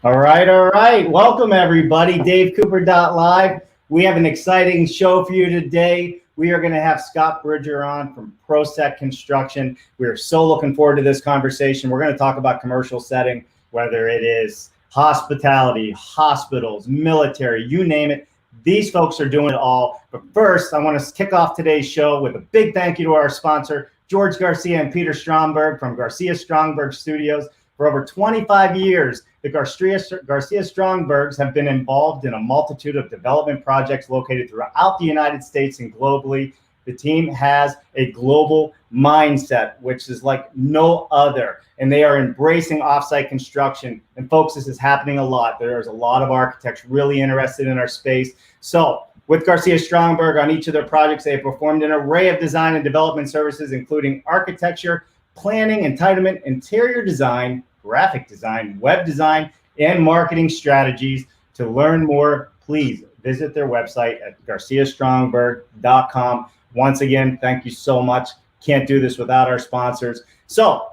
All right. Welcome, everybody. DaveCooper.live. We have an exciting show for you today. We are going to have Scott Bridger on from Proset Construction. We are so looking forward to this conversation. We're going to talk about commercial setting, whether it is hospitality, hospitals, military, you name it. These folks are doing it all. But first, I want to kick off today's show with a big thank you to our sponsor, George Garcia and Peter Stromberg from Garcia Stromberg Studios. For over 25 years, the Garcia Strombergs have been involved in a multitude of development projects located throughout the United States and globally. The team has a global mindset, which is like no other, and they are embracing offsite construction. And folks, this is happening a lot. There's a lot of architects really interested in our space. So with Garcia Stromberg on each of their projects, they have performed an array of design and development services, including architecture, planning, entitlement, interior design, graphic design, web design, and marketing strategies. To learn more, please visit their website at garciastrongberg.com. Once again, thank you so much. Can't do this without our sponsors. So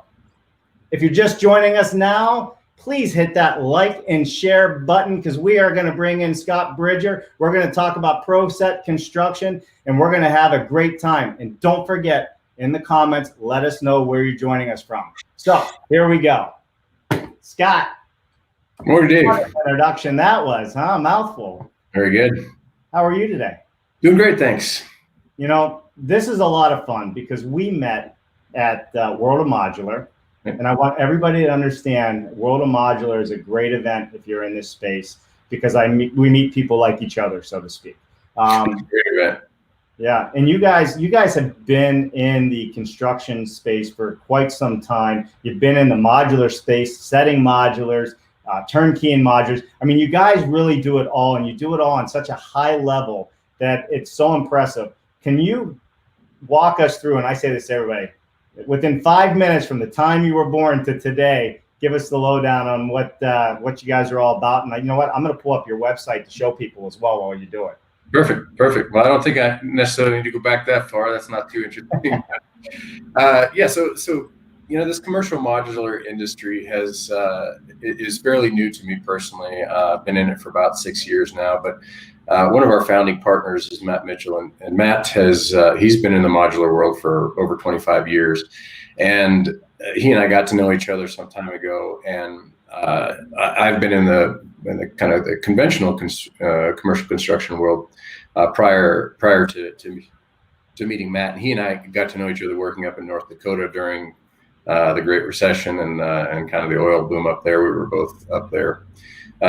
if you're just joining us now, please hit that like and share button, because we are going to bring in Scott Bridger. We're going to talk about Proset Construction, and we're going to have a great time. And don't forget, in the comments, let us know where you're joining us from. So here we go. Scott. Morning, Dave. What an introduction that was, huh? Mouthful. Very good. How are you today? Doing great, thanks. You know, this is a lot of fun because we met at World of Modular. And I want everybody to understand World of Modular is a great event if you're in this space, because we meet people like each other, so to speak. Great event. Yeah, and you guys have been in the construction space for quite some time. You've been in the modular space, setting modulars, turnkey and modulars. I mean, you guys really do it all, and you do it all on such a high level that it's so impressive. Can you walk us through, and I say this to everybody, within 5 minutes from the time you were born to today, give us the lowdown on what you guys are all about. And you know what? I'm going to pull up your website to show people as well while you do it. Perfect. Well, I don't think I necessarily need to go back that far. That's not too interesting. Yeah. So you know, this commercial modular industry is fairly new to me personally. I've been in it for about 6 years now, but one of our founding partners is Matt Mitchell, and Matt he's been in the modular world for over 25 years, and he and I got to know each other some time ago. And I've been in the kind of the conventional commercial construction world prior to meeting Matt. And he and I got to know each other working up in North Dakota during the Great Recession and kind of the oil boom up there. We were both up there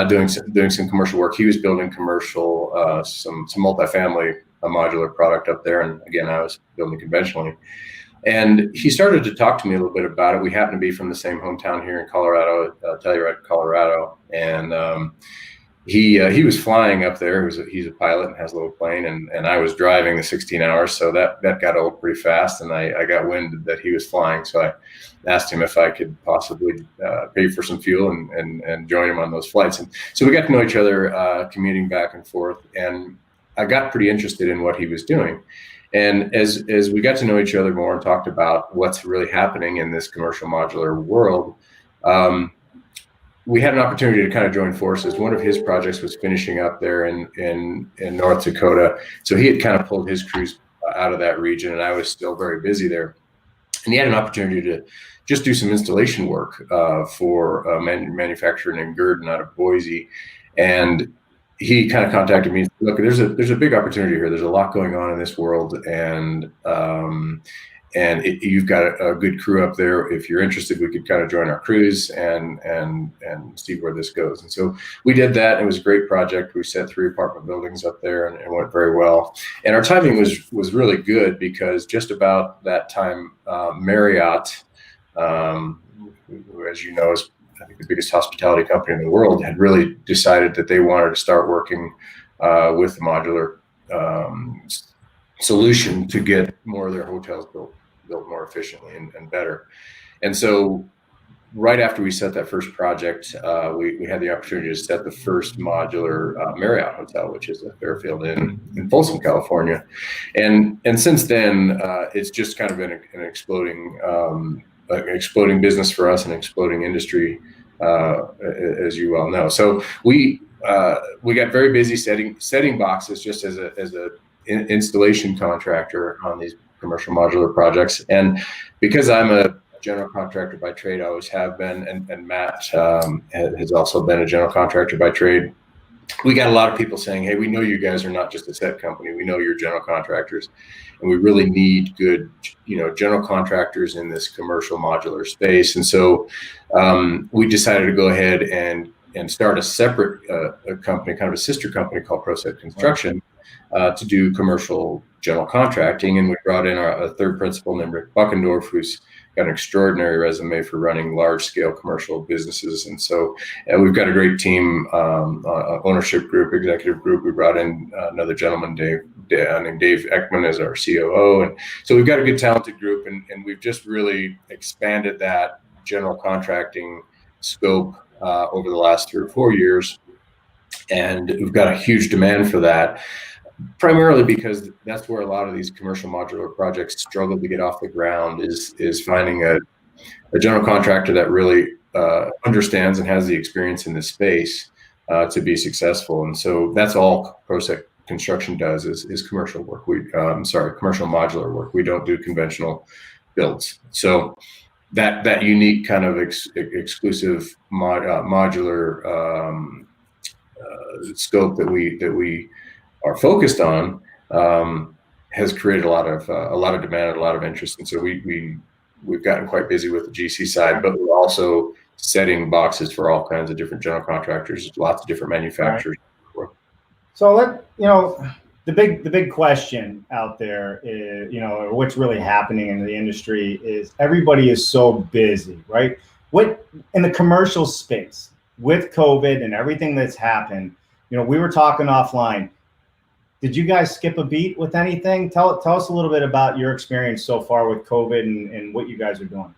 doing some commercial work. He was building commercial, some multifamily modular product up there, and again, I was building conventionally. And he started to talk to me a little bit about it. We happen to be from the same hometown here in Colorado, Telluride, Colorado, and he was flying up there. He's a pilot and has a little plane, and I was driving the 16 hours, so that got old pretty fast, and I got wind that he was flying, so I asked him if I could possibly pay for some fuel and join him on those flights. And so we got to know each other, commuting back and forth, and I got pretty interested in what he was doing. And as we got to know each other more and talked about what's really happening in this commercial modular world, we had an opportunity to kind of join forces. One of his projects was finishing up there in North Dakota, so he had kind of pulled his crews out of that region, and I was still very busy there. And he had an opportunity to just do some installation work for a manufacturer named Gurdon out of Boise, and he kind of contacted me. Look, there's a big opportunity here. There's a lot going on in this world, and you've got a good crew up there. If you're interested, we could kind of join our crews and see where this goes. And so we did that. It was a great project. We set 3 apartment buildings up there, and it went very well. And our timing was really good, because just about that time, Marriott, who, as you know, is I think the biggest hospitality company in the world, had really decided that they wanted to start working with the modular solution to get more of their hotels built more efficiently and better. And so right after we set that first project, we had the opportunity to set the first modular Marriott hotel, which is at Fairfield in Folsom, California. And since then, it's just kind of been an exploding business for us, and exploding industry, as you well know. So we got very busy setting boxes just as a installation contractor on these commercial modular projects. And because I'm a general contractor by trade, I always have been, and Matt has also been a general contractor by trade, we got a lot of people saying, hey, we know you guys are not just a set company. We know you're general contractors, and we really need good, general contractors in this commercial modular space. And so we decided to go ahead and start a separate a company, kind of a sister company called Proset Construction, to do commercial general contracting. And we brought in a third principal named Rick Buckendorf, who's got an extraordinary resume for running large-scale commercial businesses. And so we've got a great team, ownership group, executive group. We brought in another gentleman, named Dave Ekman, as our COO. And so we've got a good talented group, and we've just really expanded that general contracting scope over the last 3 or 4 years. And we've got a huge demand for that, primarily because that's where a lot of these commercial modular projects struggle to get off the ground, is finding a general contractor that really understands and has the experience in this space to be successful. And so that's all Proset Construction does is commercial work. Commercial modular work. We don't do conventional builds. So that unique kind of exclusive modular scope that we are focused on has created a lot of demand and a lot of interest. And so we've gotten quite busy with the GC side, but we're also setting boxes for all kinds of different general contractors, lots of different manufacturers. Right. So the big question out there is, what's really happening in the industry is everybody is so busy, right? What in the commercial space with COVID and everything that's happened, we were talking offline. Did you guys skip a beat with anything? Tell us a little bit about your experience so far with COVID and what you guys are doing.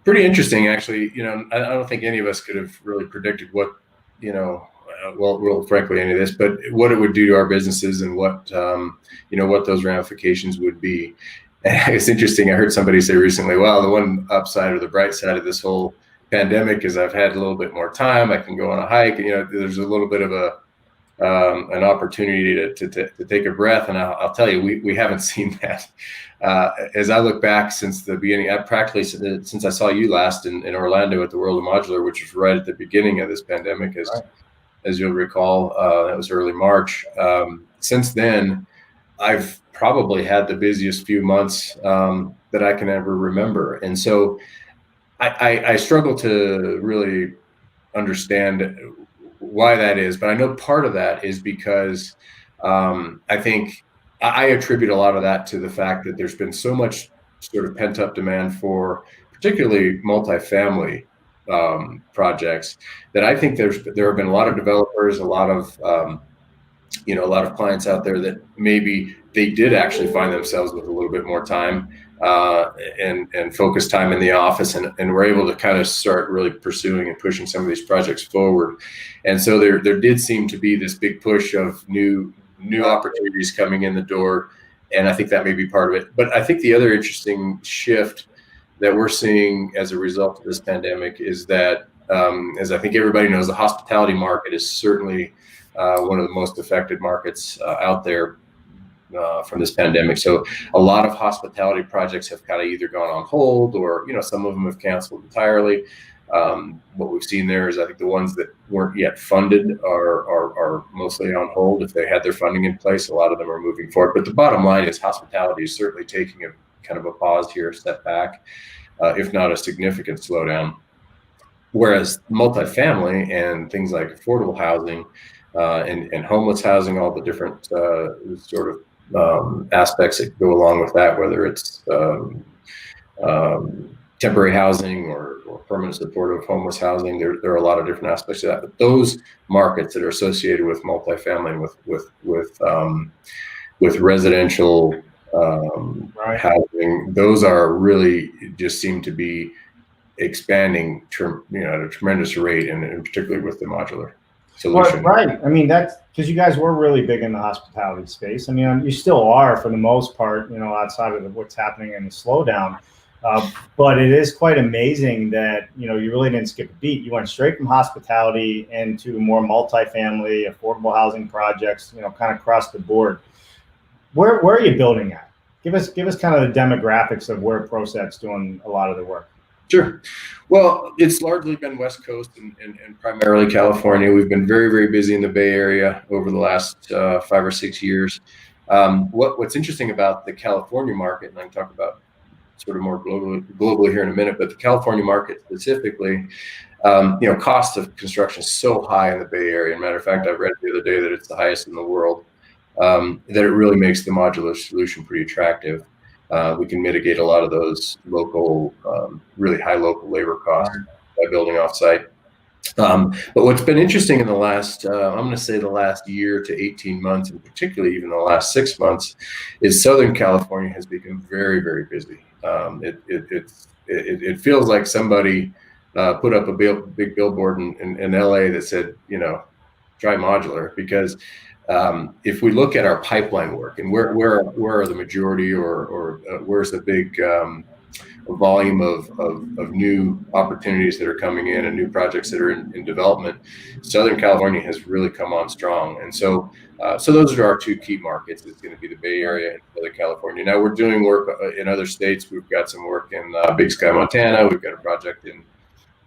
Pretty interesting, actually. I don't think any of us could have really predicted what, well, frankly, any of this, but what it would do to our businesses and what those ramifications would be. And it's interesting. I heard somebody say recently, well, the one upside or the bright side of this whole pandemic is I've had a little bit more time. I can go on a hike. There's a little bit of an opportunity to take a breath. And I'll tell you, we haven't seen that. As I look back since the beginning, since I saw you last in Orlando at the World of Modular, which was right at the beginning of this pandemic, as you'll recall, that was early March. Since then, I've probably had the busiest few months that I can ever remember. And so I struggle to really understand why that is, but I know part of that is because I think I attribute a lot of that to the fact that there's been so much sort of pent up demand for particularly multifamily projects that I think there have been a lot of developers, a lot of clients out there that maybe they did actually find themselves with a little bit more time and focus time in the office, and were able to kind of start really pursuing and pushing some of these projects forward. And so there did seem to be this big push of new opportunities coming in the door, and I think that may be part of it. But I think the other interesting shift that we're seeing as a result of this pandemic is that, as I think everybody knows, the hospitality market is certainly one of the most affected markets out there from this pandemic. So a lot of hospitality projects have kind of either gone on hold, or some of them have canceled entirely. What we've seen there is, I think, the ones that weren't yet funded are mostly on hold. If they had their funding in place, a lot of them are moving forward. But the bottom line is hospitality is certainly taking a kind of a pause here, a step back, if not a significant slowdown. Whereas multifamily and things like affordable housing and homeless housing, all the different sort of aspects that go along with that, whether it's temporary housing or permanent supportive homeless housing, there are a lot of different aspects of that. But those markets that are associated with multifamily, with residential housing, those are really just seem to be expanding at a tremendous rate, and particularly with the modular solution. Right. I mean, that's because you guys were really big in the hospitality space. I mean, you still are for the most part, outside of what's happening in the slowdown. But it is quite amazing that, you really didn't skip a beat. You went straight from hospitality into more multifamily, affordable housing projects, kind of across the board. Where are you building at? Give us kind of the demographics of where Proset's doing a lot of the work. Sure. Well, it's largely been West Coast and primarily California. We've been very, very busy in the Bay Area over the last 5 or 6 years. What's interesting about the California market, and I can talk about sort of more globally here in a minute, but the California market specifically, cost of construction is so high in the Bay Area. As a matter of fact, I read the other day that it's the highest in the world, that it really makes the modular solution pretty attractive. We can mitigate a lot of those local, really high local labor costs by building offsite. But what's been interesting in the last, I'm going to say the last year to 18 months, and particularly even the last 6 months, is Southern California has become very, very busy. It feels like somebody put up a big billboard in LA that said, try modular, because if we look at our pipeline work and where are the majority or where's the big volume of new opportunities that are coming in and new projects that are in development, Southern California has really come on strong. And so those are our two key markets. It's going to be the Bay Area and Southern California. Now we're doing work in other states. We've got some work in Big Sky, Montana. We've got a project in,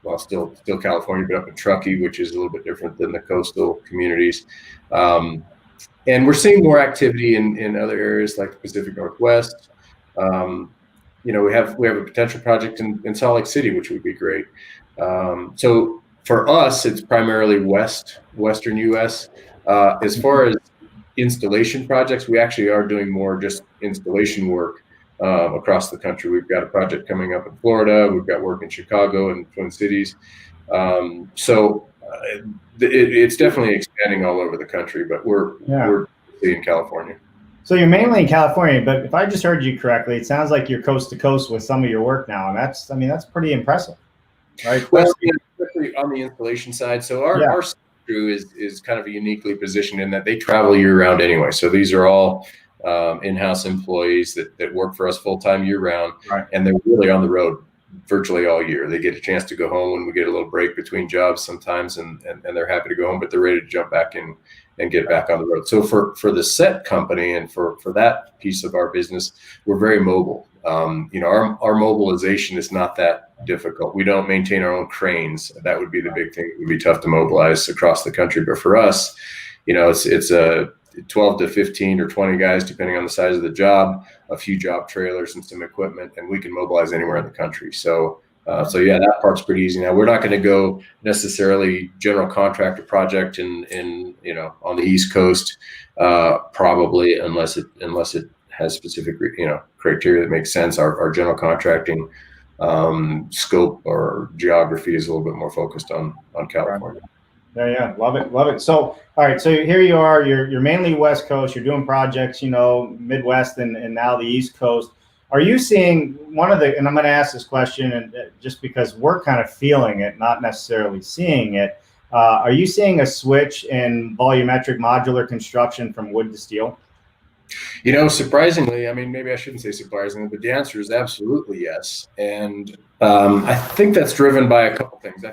well, still California, but up in Truckee, which is a little bit different than the coastal communities. And we're seeing more activity in other areas like the Pacific Northwest. We have a potential project in Salt Lake City, which would be great. So for us, it's primarily Western U.S. As far as installation projects, we actually are doing more just installation work across the country. We've got a project coming up in Florida. We've got work in Chicago and Twin Cities. It's definitely expanding all over the country, but we're in California. So you're mainly in California, but if I just heard you correctly, it sounds like you're coast to coast with some of your work now, and that's pretty impressive, right? Well, especially on the installation side. So our crew is kind of uniquely positioned in that they travel year round anyway. So these are all in-house employees that work for us full-time year round, right. And they're really on the road virtually all year. They get a chance to go home when we get a little break between jobs sometimes, and they're happy to go home, but they're ready to jump back in and get back on the road. So for the set company and for that piece of our business, we're very mobile. Our mobilization is not that difficult. We don't maintain our own cranes. That would be the big thing. It would be tough to mobilize across the country. But for us, it's a 12 to 15 or 20 guys, depending on the size of the job, a few job trailers and some equipment, and we can mobilize anywhere in the country. So that part's pretty easy. Now we're not going to go necessarily general contractor project in on the East Coast, probably unless it has specific criteria that makes sense. Our general contracting scope or geography is a little bit more focused on California. Yeah, love it. So, all right, so here you are. You're mainly West Coast. You're doing projects, Midwest and now the East Coast. Are you seeing and I'm going to ask this question, and just because we're kind of feeling it, not necessarily seeing it. Are you seeing a switch in volumetric modular construction from wood to steel? Surprisingly, maybe I shouldn't say surprisingly, but the answer is absolutely yes. And I think that's driven by a couple things.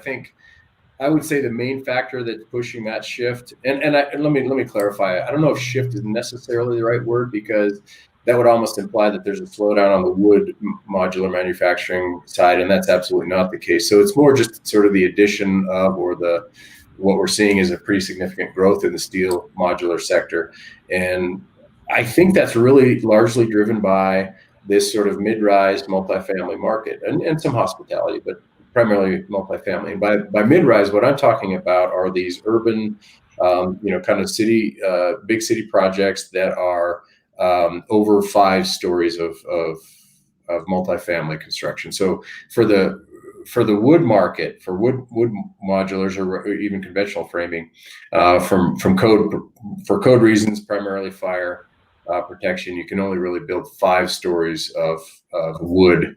I would say the main factor that's pushing that shift, and let me clarify. I don't know if shift is necessarily the right word, because that would almost imply that there's a slowdown on the wood modular manufacturing side, and that's absolutely not the case. So it's more just sort of the addition of, what we're seeing is a pretty significant growth in the steel modular sector. And I think that's really largely driven by this sort of mid-rise multifamily market and some hospitality, but primarily multifamily. And by mid-rise, what I'm talking about are these urban, kind of big city projects that are over 5 stories of multifamily construction. So for the wood market, for wood modulars or even conventional framing, for code reasons, primarily fire protection, you can only really build 5 stories of wood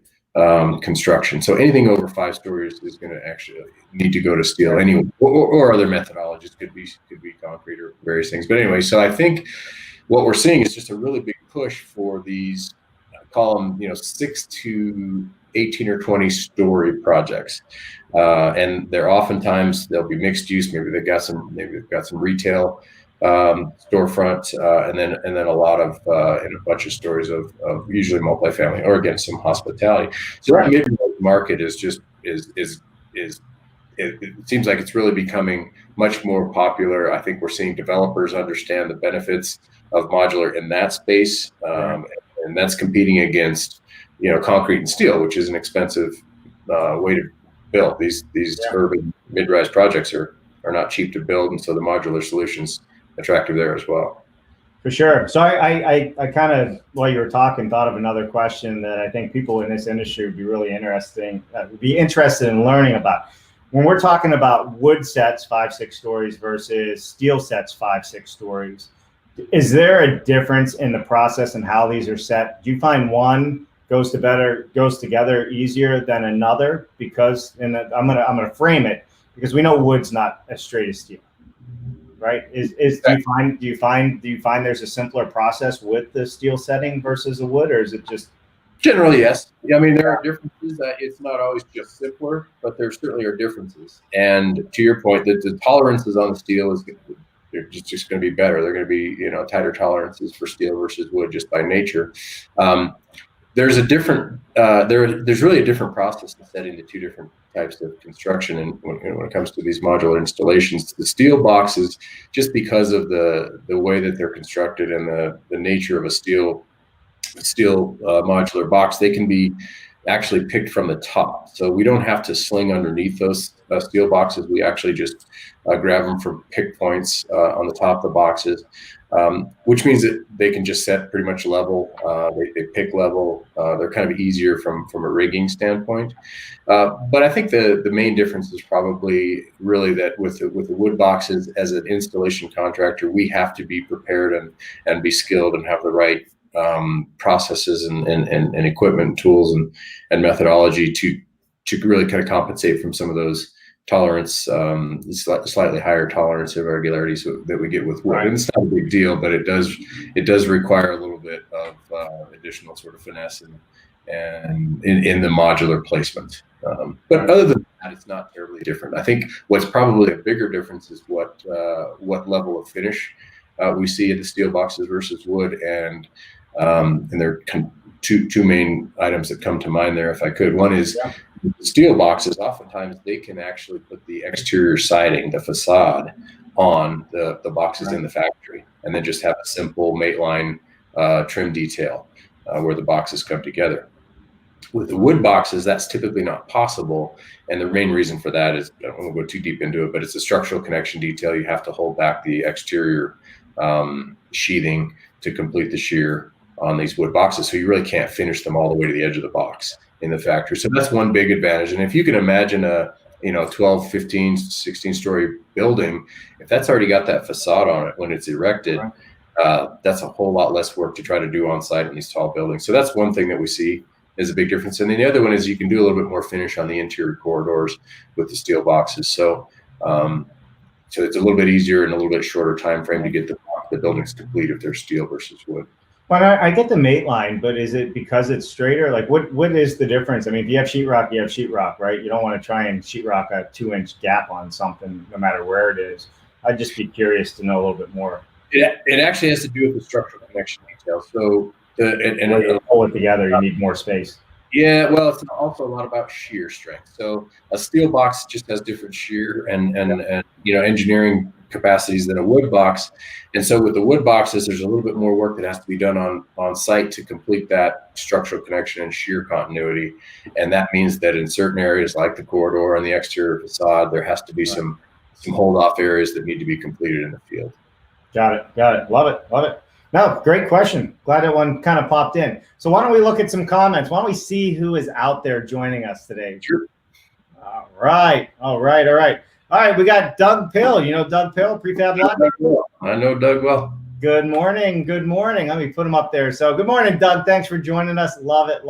construction. So anything over 5 stories is going to actually need to go to steel anyway, or other methodologies, could be concrete or various things. But anyway, so I think what we're seeing is just a really big push for these, call them, 6 to 18 or 20 story projects, and they're oftentimes they'll be mixed use. Maybe they've got some retail storefront, and then a lot of and a bunch of stories of usually multifamily, or again some hospitality. So that mid market is just it seems like it's really becoming much more popular. I think we're seeing developers understand the benefits of modular in that space, and that's competing against concrete and steel, which is an expensive way to build. These urban mid-rise projects are not cheap to build, and so the modular solution's attractive there as well. For sure. So I kind of, while you were talking, thought of another question that I think people in this industry would be really interested in learning about. When we're talking about wood sets 5-6 stories versus steel sets 5-6 stories, is there a difference in the process and how these are set? Do you find one goes together easier than another? Because, and I'm gonna frame it, because we know wood's not as straight as steel, right? Do you find there's a simpler process with the steel setting versus the wood, or is it just? Generally, yes. I mean, there are differences. It's not always just simpler, but there certainly are differences. And to your point, the tolerances on the steel they're just going to be better. They're going to be tighter tolerances for steel versus wood just by nature. There's a different there's really a different process in setting the two different types of construction. And when it comes to these modular installations, the steel boxes, just because of the way that they're constructed and the nature of a steel modular box, they can be actually picked from the top. So we don't have to sling underneath those steel boxes. We actually just grab them from pick points on the top of the boxes, which means that they can just set pretty much level. They pick level. They're kind of easier from a rigging standpoint. But I think the main difference is probably really that with the wood boxes, as an installation contractor, we have to be prepared and be skilled and have the right processes and equipment, tools and methodology to really kind of compensate from some of those tolerance, slightly higher tolerance of irregularities that we get with wood. Right. And it's not a big deal, but it does require a little bit of additional sort of finesse and in the modular placement. But other than that, it's not terribly different. I think what's probably a bigger difference is what level of finish we see in the steel boxes versus wood, and there are two main items that come to mind there, if I could. One is steel boxes. Oftentimes they can actually put the exterior siding, the facade, on the boxes in the factory, and then just have a simple mate line trim detail where the boxes come together. With the wood boxes, that's typically not possible, and the main reason for that is, I don't want to go too deep into it, but it's a structural connection detail. You have to hold back the exterior sheathing to complete the shear on these wood boxes, so you really can't finish them all the way to the edge of the box in the factory. So that's one big advantage. And if you can imagine a 12, 15, 16 story building, if that's already got that facade on it when it's erected, that's a whole lot less work to try to do on site in these tall buildings. So that's one thing that we see is a big difference. And then the other one is you can do a little bit more finish on the interior corridors with the steel boxes. So so it's a little bit easier and a little bit shorter time frame to get the buildings complete if they're steel versus wood. Well, I get the mate line, but is it because it's straighter? Like, what is the difference? I mean, if you have sheetrock, you have sheetrock, right? You don't want to try and sheetrock a 2-inch gap on something, no matter where it is. I'd just be curious to know a little bit more. It actually has to do with the structural connection detail. So when you pull it together, you need more space. Yeah, well, it's also a lot about shear strength. So a steel box just has different shear and engineering capacities than a wood box. And so with the wood boxes, there's a little bit more work that has to be done on site to complete that structural connection and shear continuity. And that means that in certain areas like the corridor and the exterior facade, there has to be some hold off areas that need to be completed in the field. Got it. Love it. No, great question. Glad that one kind of popped in. So why don't we look at some comments? Why don't we see who is out there joining us today? Sure. All right. All right, we got Doug Pill. You know Doug Pill, Prefab Logic? I know Doug well. Good morning. Let me put him up there. So good morning, Doug. Thanks for joining us. Love it.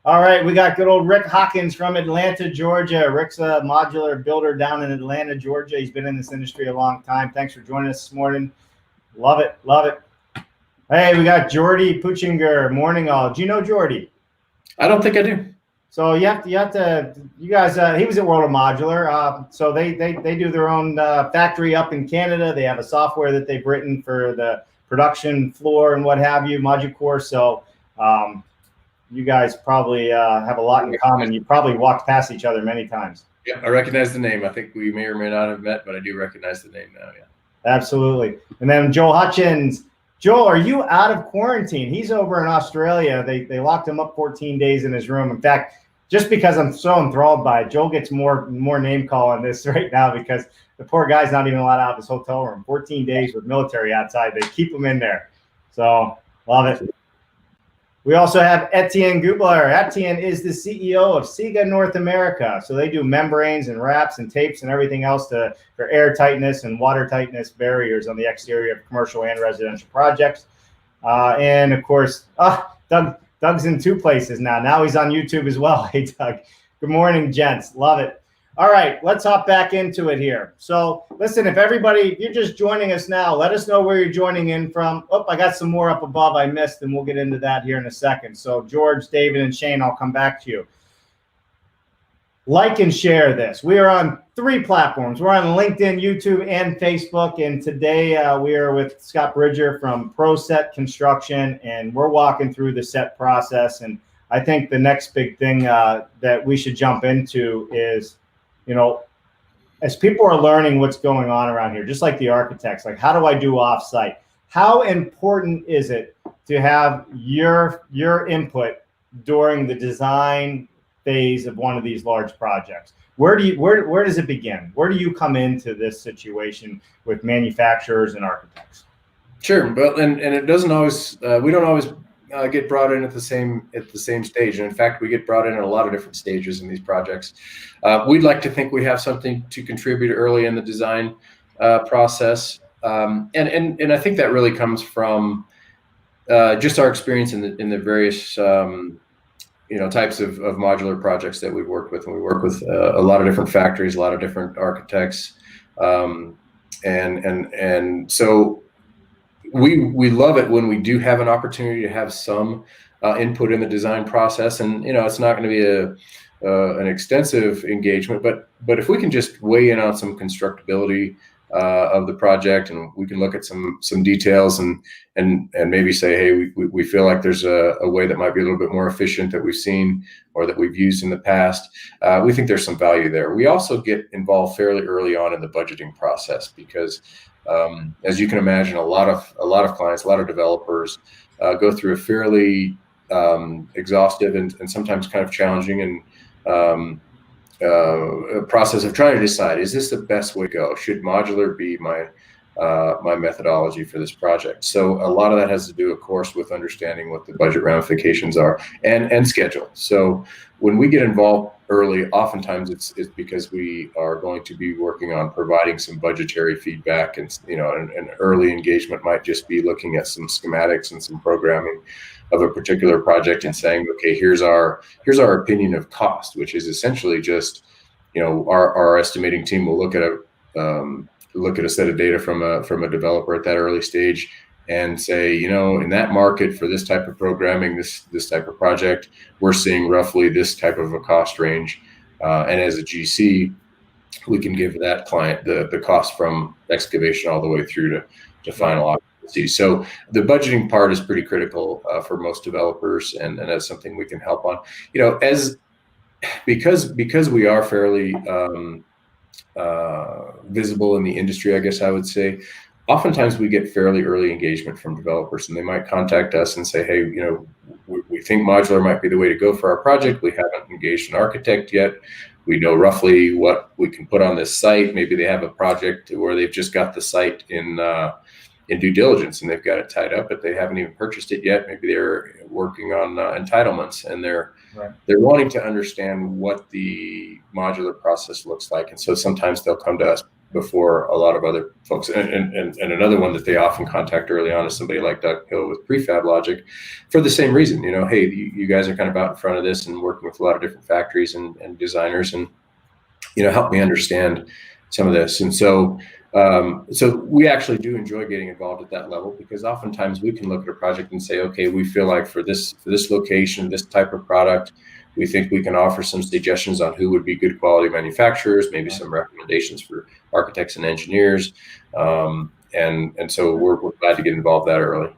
All right, we got good old Rick Hawkins from Atlanta, Georgia. Rick's a modular builder down in Atlanta, Georgia. He's been in this industry a long time. Thanks for joining us this morning. Love it. Hey, we got Jordy Puchinger. Morning, all. Do you know Jordy? I don't think I do. So you guys, he was at World of Modular. So they do their own factory up in Canada. They have a software that they've written for the production floor and what have you, ModuCore. So you guys probably have a lot in common. You probably walked past each other many times. Yeah, I recognize the name. I think we may or may not have met, but I do recognize the name now, yeah. Absolutely. And then Joe Hutchins, Joel, are you out of quarantine? He's over in Australia. They locked him up 14 days in his room. In fact, just because I'm so enthralled by it, Joel gets more name call on this right now because the poor guy's not even allowed out of his hotel room. 14 days with military outside. They keep him in there. So love it. We also have Etienne Gubler. Etienne is the CEO of SIGA North America. So they do membranes and wraps and tapes and everything else for air tightness and water tightness barriers on the exterior of commercial and residential projects. And of course, Doug's in 2 places now. Now he's on YouTube as well. Hey, Doug. Good morning, gents. Love it. All right, let's hop back into it here. So listen, if you're just joining us now, let us know where you're joining in from. Oh, I got some more up above I missed, and we'll get into that here in a second. So George, David, and Shane, I'll come back to you. Like and share this. We are on 3 platforms. We're on LinkedIn, YouTube, and Facebook. And today we are with Scott Bridger from Proset Construction, and we're walking through the set process. And I think the next big thing that we should jump into is, as people are learning what's going on around here, just like the architects, like how do I do offsite? How important is it to have your input during the design phase of one of these large projects? Where does it begin? Where do you come into this situation with manufacturers and architects? Sure, well, and it doesn't always we don't always get brought in at the same stage. And in fact, we get brought in at a lot of different stages in these projects. We'd like to think we have something to contribute early in the design process, and I think that really comes from just our experience in the various types of modular projects that we've worked with. And we work with a lot of different factories, a lot of different architects, and so we love it when we do have an opportunity to have some input in the design process. And it's not going to be an extensive engagement, but if we can just weigh in on some constructability of the project, and we can look at some details and maybe say, hey, we feel like there's a way that might be a little bit more efficient that we've seen or that we've used in the past. We think there's some value there. We also get involved fairly early on in the budgeting process because, as you can imagine, a lot of clients, a lot of developers go through a fairly exhaustive and sometimes kind of challenging and a process of trying to decide, is this the best way to go? Should modular be my methodology for this project? So a lot of that has to do, of course, with understanding what the budget ramifications are and schedule. So when we get involved early, oftentimes it's because we are going to be working on providing some budgetary feedback, and an early engagement might just be looking at some schematics and some programming of a particular project and saying, okay, here's our opinion of cost, which is essentially just, our estimating team will look at a set of data from a developer at that early stage and say, in that market for this type of programming, this type of project, we're seeing roughly this type of a cost range. And as a GC, we can give that client the cost from excavation all the way through to final occupancy. So the budgeting part is pretty critical for most developers, and that's something we can help on. Because we are fairly visible in the industry, I guess I would say, oftentimes we get fairly early engagement from developers, and they might contact us and say, hey, we think modular might be the way to go for our project. We haven't engaged an architect yet. We know roughly what we can put on this site. Maybe they have a project where they've just got the site in due diligence and they've got it tied up, but they haven't even purchased it yet. Maybe they're working on entitlements, and they're wanting to understand what the modular process looks like. And so sometimes they'll come to us before a lot of other folks. And another one that they often contact early on is somebody like Doug Hill with Prefab Logic, for the same reason. Hey, you guys are kind of out in front of this and working with a lot of different factories and designers, and help me understand some of this. And so we actually do enjoy getting involved at that level, because oftentimes we can look at a project and say, okay, we feel like for this location, this type of product, we think we can offer some suggestions on who would be good quality manufacturers, maybe some recommendations for architects and engineers. And so we're glad to get involved that early.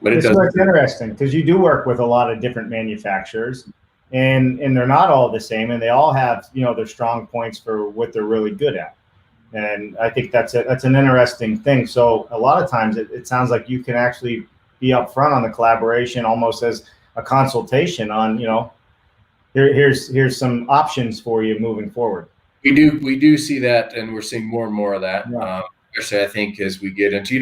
But it's interesting because you do work with a lot of different manufacturers, and they're not all the same, and they all have, their strong points for what they're really good at. And I think that's an interesting thing. So a lot of times it sounds like you can actually be upfront on the collaboration, almost as a consultation on, here's some options for you moving forward. We do see that, and we're seeing more and more of that. Yeah. Especially I think as we get into,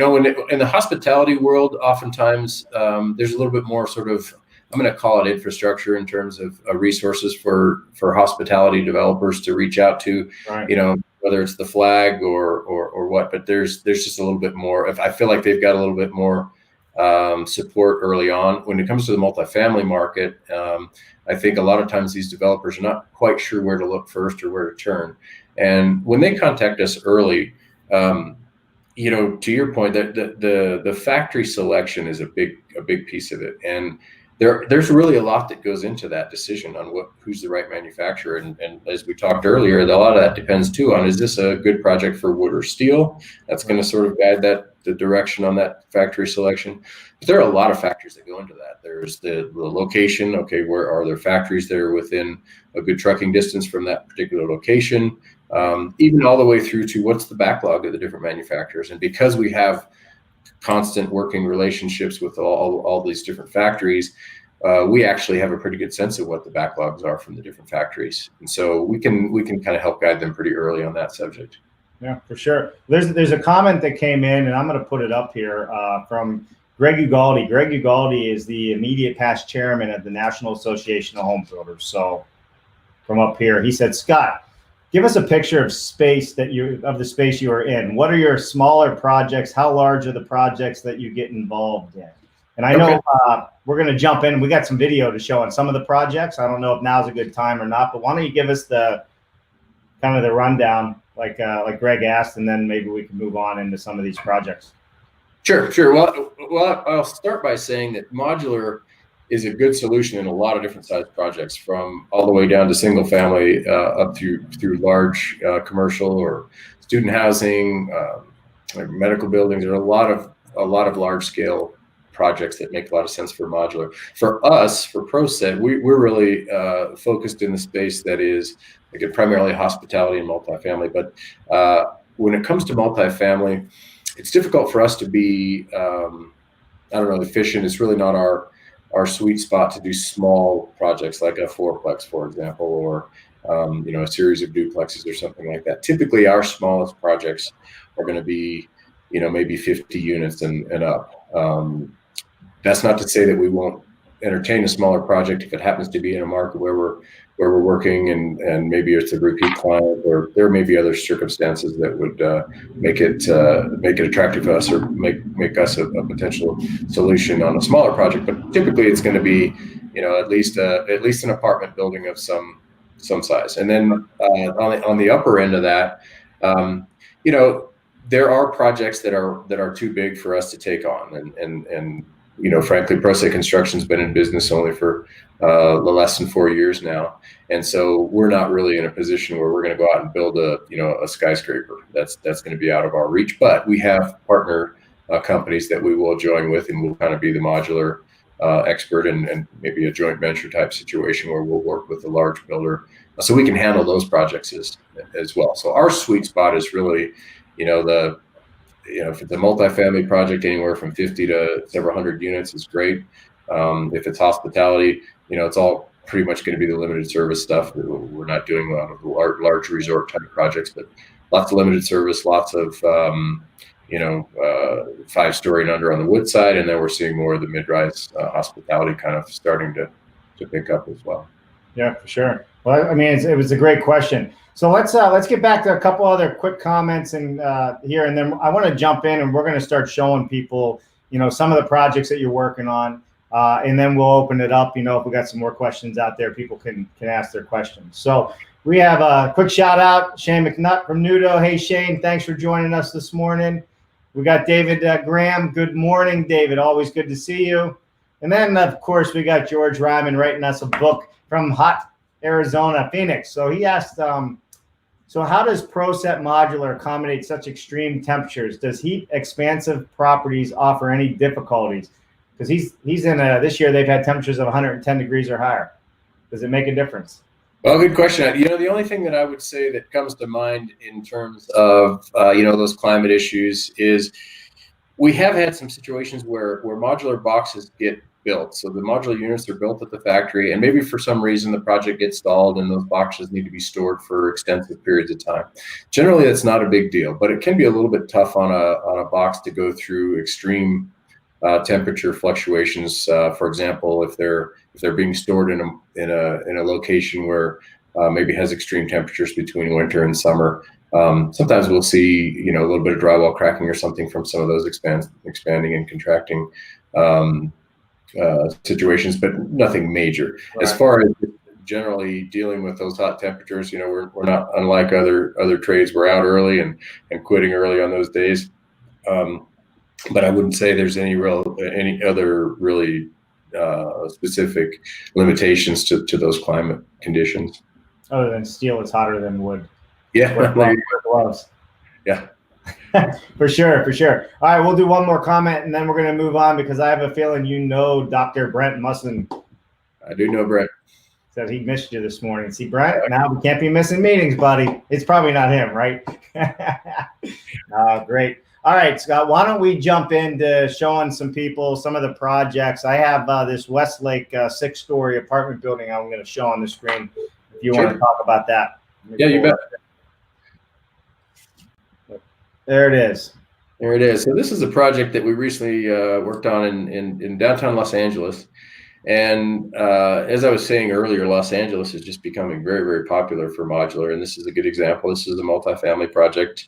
in the hospitality world, oftentimes there's a little bit more sort of, I'm going to call it infrastructure in terms of resources for hospitality developers to reach out to, right. Whether it's the flag or what, but there's just a little bit more. I feel like they've got a little bit more support early on. When it comes to the multifamily market, I think a lot of times these developers are not quite sure where to look first or where to turn. And when they contact us early, to your point, that the factory selection is a big piece of it. And there's really a lot that goes into that decision on who's the right manufacturer. And as we talked earlier, a lot of that depends too on, is this a good project for wood or steel? That's going to sort of guide the direction on that factory selection. But there are a lot of factors that go into that. There's the location. Okay, where are there factories that are within a good trucking distance from that particular location? Even all the way through to what's the backlog of the different manufacturers. And because we have constant working relationships with all these different factories, we actually have a pretty good sense of what the backlogs are from the different factories, and so we can kind of help guide them pretty early on that subject. Yeah, for sure. There's a comment that came in, and I'm going to put it up here from Greg Ugaldi. Greg Ugaldi is the immediate past chairman of the National Association of Home Builders. So from up here, he said, Scott, give us a picture of the space you are in. What are your smaller projects? How large are the projects that you get involved in? And I know we're going to jump in. We got some video to show on some of the projects. I don't know if now's a good time or not, but why don't you give us the kind of the rundown, like Greg asked, and then maybe we can move on into some of these projects. Sure. Well, I'll start by saying that modular is a good solution in a lot of different size projects, from all the way down to single family up through large commercial or student housing, medical buildings. There are a lot of large scale projects that make a lot of sense for modular. For us, for Proset, we're really focused in the space that is primarily hospitality and multifamily. But when it comes to multifamily, it's difficult for us to be efficient. It's really not our sweet spot to do small projects like a fourplex, for example, or a series of duplexes or something like that. Typically, our smallest projects are going to be, maybe 50 units and up. That's not to say that we won't entertain a smaller project if it happens to be in a market where we're working and maybe it's a repeat client, or there may be other circumstances that would make it attractive to us, or make us a potential solution on a smaller project. But typically it's going to be at least an apartment building of some size. And then on the upper end of that, there are projects that are too big for us to take on, and frankly, Proset Construction's been in business only for less than 4 years now, and so we're not really in a position where we're going to go out and build a skyscraper. That's going to be out of our reach. But we have partner companies that we will join with, and we'll kind of be the modular expert, and maybe a joint venture type situation where we'll work with a large builder, so we can handle those projects as well. So our sweet spot is really, if it's a multifamily project, anywhere from 50 to several hundred units is great. If it's hospitality, it's all pretty much going to be the limited service stuff. We're not doing a lot of large resort type projects, but lots of limited service, lots of 5-story and under on the wood side, and then we're seeing more of the mid-rise hospitality kind of starting to pick up as well. Yeah, for sure. Well, I mean, it was a great question. So let's get back to a couple other quick comments and here, and then I want to jump in, and we're going to start showing people, some of the projects that you're working on, and then we'll open it up. If we got some more questions out there, people can ask their questions. So we have a quick shout out, Shane McNutt from Nudo. Hey Shane, thanks for joining us this morning. We got David Graham. Good morning, David. Always good to see you. And then of course we got George Ryman writing us a book from hot Arizona, Phoenix. So he asked, so how does Proset Modular accommodate such extreme temperatures? Does heat expansive properties offer any difficulties? Because he's in this year they've had temperatures of 110 degrees or higher. Does it make a difference? Well, good question. The only thing that I would say that comes to mind in terms of, those climate issues is we have had some situations where modular boxes get built. So the modular units are built at the factory, and maybe for some reason the project gets stalled and those boxes need to be stored for extensive periods of time. Generally, that's not a big deal, but it can be a little bit tough on a box to go through extreme temperature fluctuations. For example, if they're being stored in a location where maybe has extreme temperatures between winter and summer. Sometimes we'll see, a little bit of drywall cracking or something from some of those expanding and contracting situations, but nothing major. Right. As far as generally dealing with those hot temperatures, we're not unlike other trades. We're out early and quitting early on those days. But I wouldn't say there's any other really specific limitations to those climate conditions. Other than steel is hotter than wood. Yeah. Wear gloves. Yeah. For sure. All right, we'll do one more comment and then we're going to move on because I have a feeling Dr. Brent Musson. I do know Brent. Said he missed you this morning. See, Brent, now we can't be missing meetings, buddy. It's probably not him, right? Great. All right, Scott, why don't we jump into showing some people some of the projects. I have this Westlake 6-story apartment building I'm going to show on the screen if you want to talk about that. Yeah, you bet. There it is. There it is. So this is a project that we recently worked on in downtown Los Angeles. And as I was saying earlier, Los Angeles is just becoming very, very popular for modular. And this is a good example. This is a multifamily project.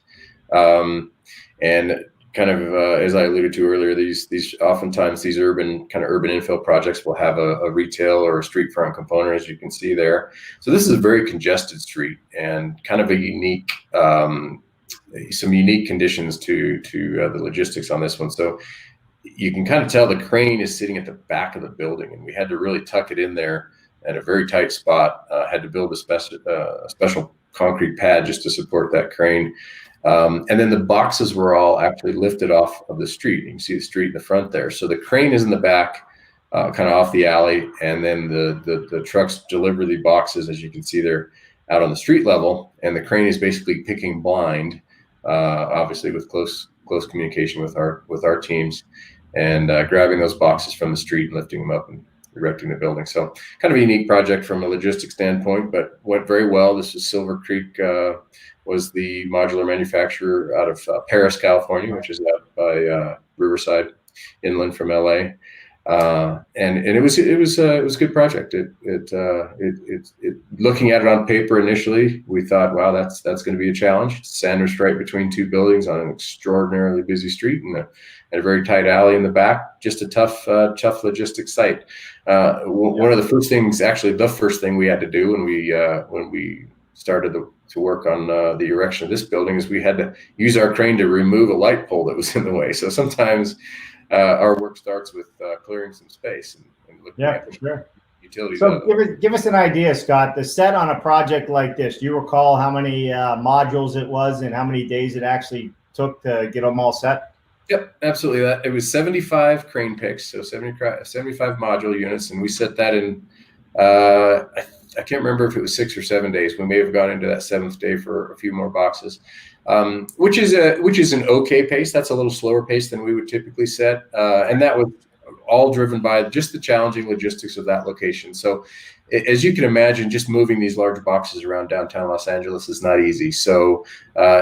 And kind of, as I alluded to earlier, these oftentimes these urban infill projects will have a retail or a street front component, as you can see there. So this is a very congested street and kind of a unique, some unique conditions to the logistics on this one. So you can kind of tell the crane is sitting at the back of the building, and we had to really tuck it in there at a very tight spot. Had to build a special concrete pad just to support that crane. And then the boxes were all actually lifted off of the street. You can see the street in the front there. So the crane is in the back, kind of off the alley, and then the trucks deliver the boxes, as you can see there, out on the street level, and the crane is basically picking blind, obviously with close communication with our teams, and grabbing those boxes from the street and lifting them up and erecting the building. So kind of a unique project from a logistics standpoint, but went very well. This is Silver Creek, was the modular manufacturer out of Paris, California, which is out by Riverside, inland from LA. And it was a good project. It looking at it on paper initially, we thought, wow, that's going to be a challenge. It's sandwiched right between two buildings on an extraordinarily busy street and a very tight alley in the back. Just a tough logistics site. One of the first things, actually, the first thing we had to do when we started to work on the erection of this building is we had to use our crane to remove a light pole that was in the way. So sometimes our work starts with clearing some space and looking at the utilities. So give us an idea, Scott. The set on a project like this, do you recall how many modules it was and how many days it actually took to get them all set? Yep, absolutely. It was 75 crane picks, so 75 module units, and we set that in. I can't remember if it was 6 or 7 days. We may have gone into that 7th day for a few more boxes, which is an okay pace. That's a little slower pace than we would typically set, and that was all driven by just the challenging logistics of that location. So, as you can imagine, just moving these large boxes around downtown Los Angeles is not easy. So,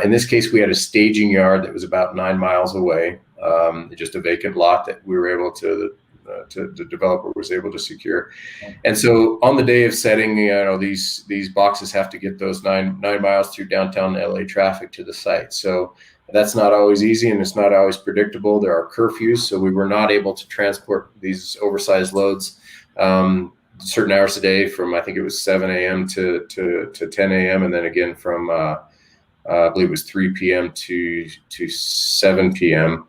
in this case, we had a staging yard that was about 9 miles away, just a vacant lot that we were able to. The developer was able to secure. And so on the day of setting, these boxes have to get those nine miles through downtown LA traffic to the site. So that's not always easy, and it's not always predictable. There are curfews, so we were not able to transport these oversized loads certain hours a day from, I think it was 7 a.m. to 10 a.m. and then again from I believe it was 3 p.m. to 7 p.m.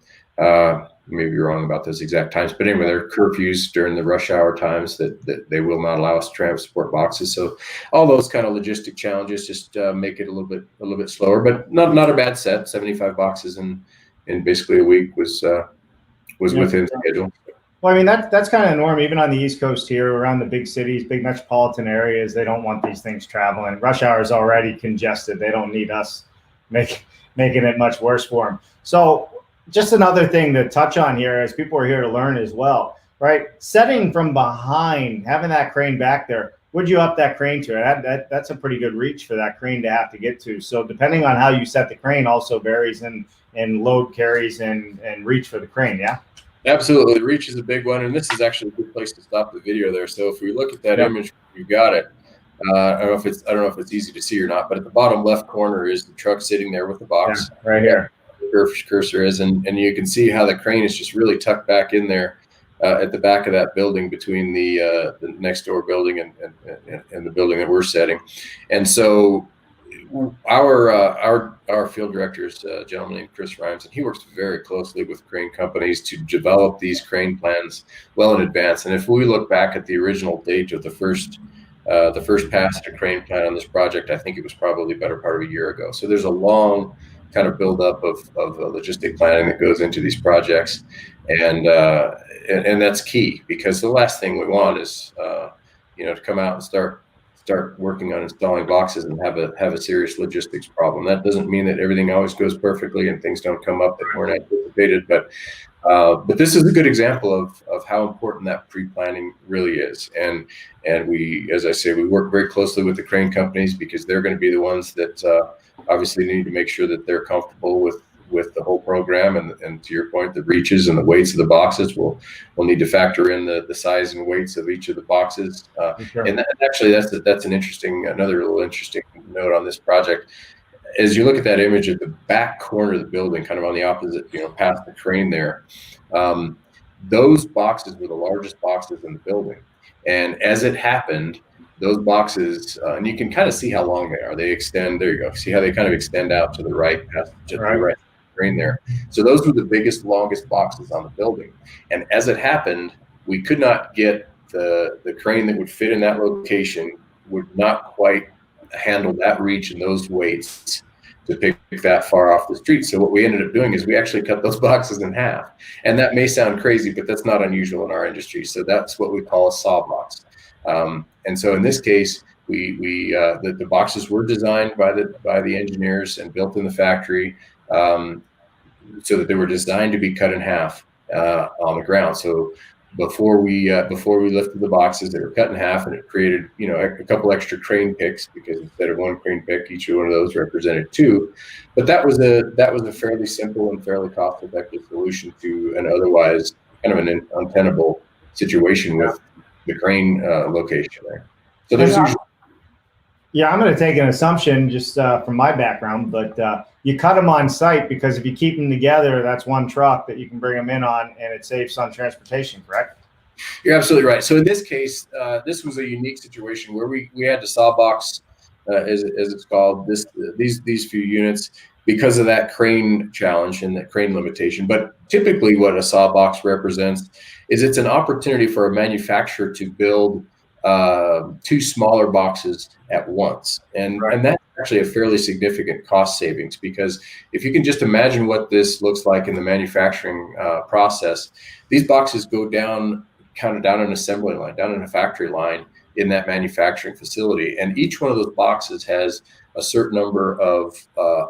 Maybe you're wrong about those exact times, but anyway, there are curfews during the rush hour times that they will not allow us to transport boxes. So all those kind of logistic challenges just make it a little bit slower, but not a bad set. 75 boxes in basically a week was within schedule. Well, I mean, that's kind of the norm, even on the East Coast here, around the big cities, big metropolitan areas. They don't want these things traveling. Rush hour is already congested. They don't need us making it much worse for them. So just another thing to touch on here, as people are here to learn as well, right? Setting from behind, having that crane back there, would you up that crane to? That's a pretty good reach for that crane to have to get to. So depending on how you set the crane also varies in load carries and reach for the crane, yeah? Absolutely, the reach is a big one, and this is actually a good place to stop the video there. So if we look at that image, you got it. I don't know if it's easy to see or not, but at the bottom left corner is the truck sitting there with the box. Yeah, right here. The cursor is, and you can see how the crane is just really tucked back in there at the back of that building between the next door building and the building that we're setting. And so our field director is a gentleman named Chris Rhymes, and he works very closely with crane companies to develop these crane plans well in advance. And if we look back at the original date of the first pass to crane plan on this project, I think it was probably the better part of a year ago. So there's a long kind of buildup of logistic planning that goes into these projects, and that's key, because the last thing we want is to come out and start working on installing boxes and have a serious logistics problem. That doesn't mean that everything always goes perfectly and things don't come up that weren't anticipated, but this is a good example of how important that pre-planning really is. And we, as I say, we work very closely with the crane companies, because they're going to be the ones that obviously need to make sure that they're comfortable with the whole program, and to your point, the reaches and the weights of the boxes will need to factor in the size and weights of each of the boxes. Sure. And actually, that's another little interesting note on this project. As you look at that image at the back corner of the building, kind of on the opposite, past the crane there, those boxes were the largest boxes in the building. And as it happened, those boxes, and you can kind of see how long they are. They extend. There you go. See how they kind of extend out to the right, past the right crane there. So those were the biggest, longest boxes on the building. And as it happened, we could not get the crane that would fit in that location, would not quite handle that reach and those weights to pick that far off the street. So what we ended up doing is we actually cut those boxes in half. And that may sound crazy, but that's not unusual in our industry. So that's what we call a saw box. And so in this case, the boxes were designed by the engineers and built in the factory, so that they were designed to be cut in half on the ground. So before we lifted the boxes, they were cut in half, and it created a couple extra crane picks, because instead of one crane pick, each one of those represented two. But that was a fairly simple and fairly cost-effective solution to an otherwise kind of an untenable situation with the crane location there. So there's yeah, I'm going to take an assumption just from my background, but you cut them on site, because if you keep them together, that's one truck that you can bring them in on, and it saves on transportation, correct? You're absolutely right. So in this case, this was a unique situation where we had to saw box, as it's called, these few units, because of that crane challenge and that crane limitation. But typically what a saw box represents is it's an opportunity for a manufacturer to build two smaller boxes at once. And that's actually a fairly significant cost savings, because if you can just imagine what this looks like in the manufacturing process, these boxes go down an assembly line, down in a factory line in that manufacturing facility. And each one of those boxes has a certain number of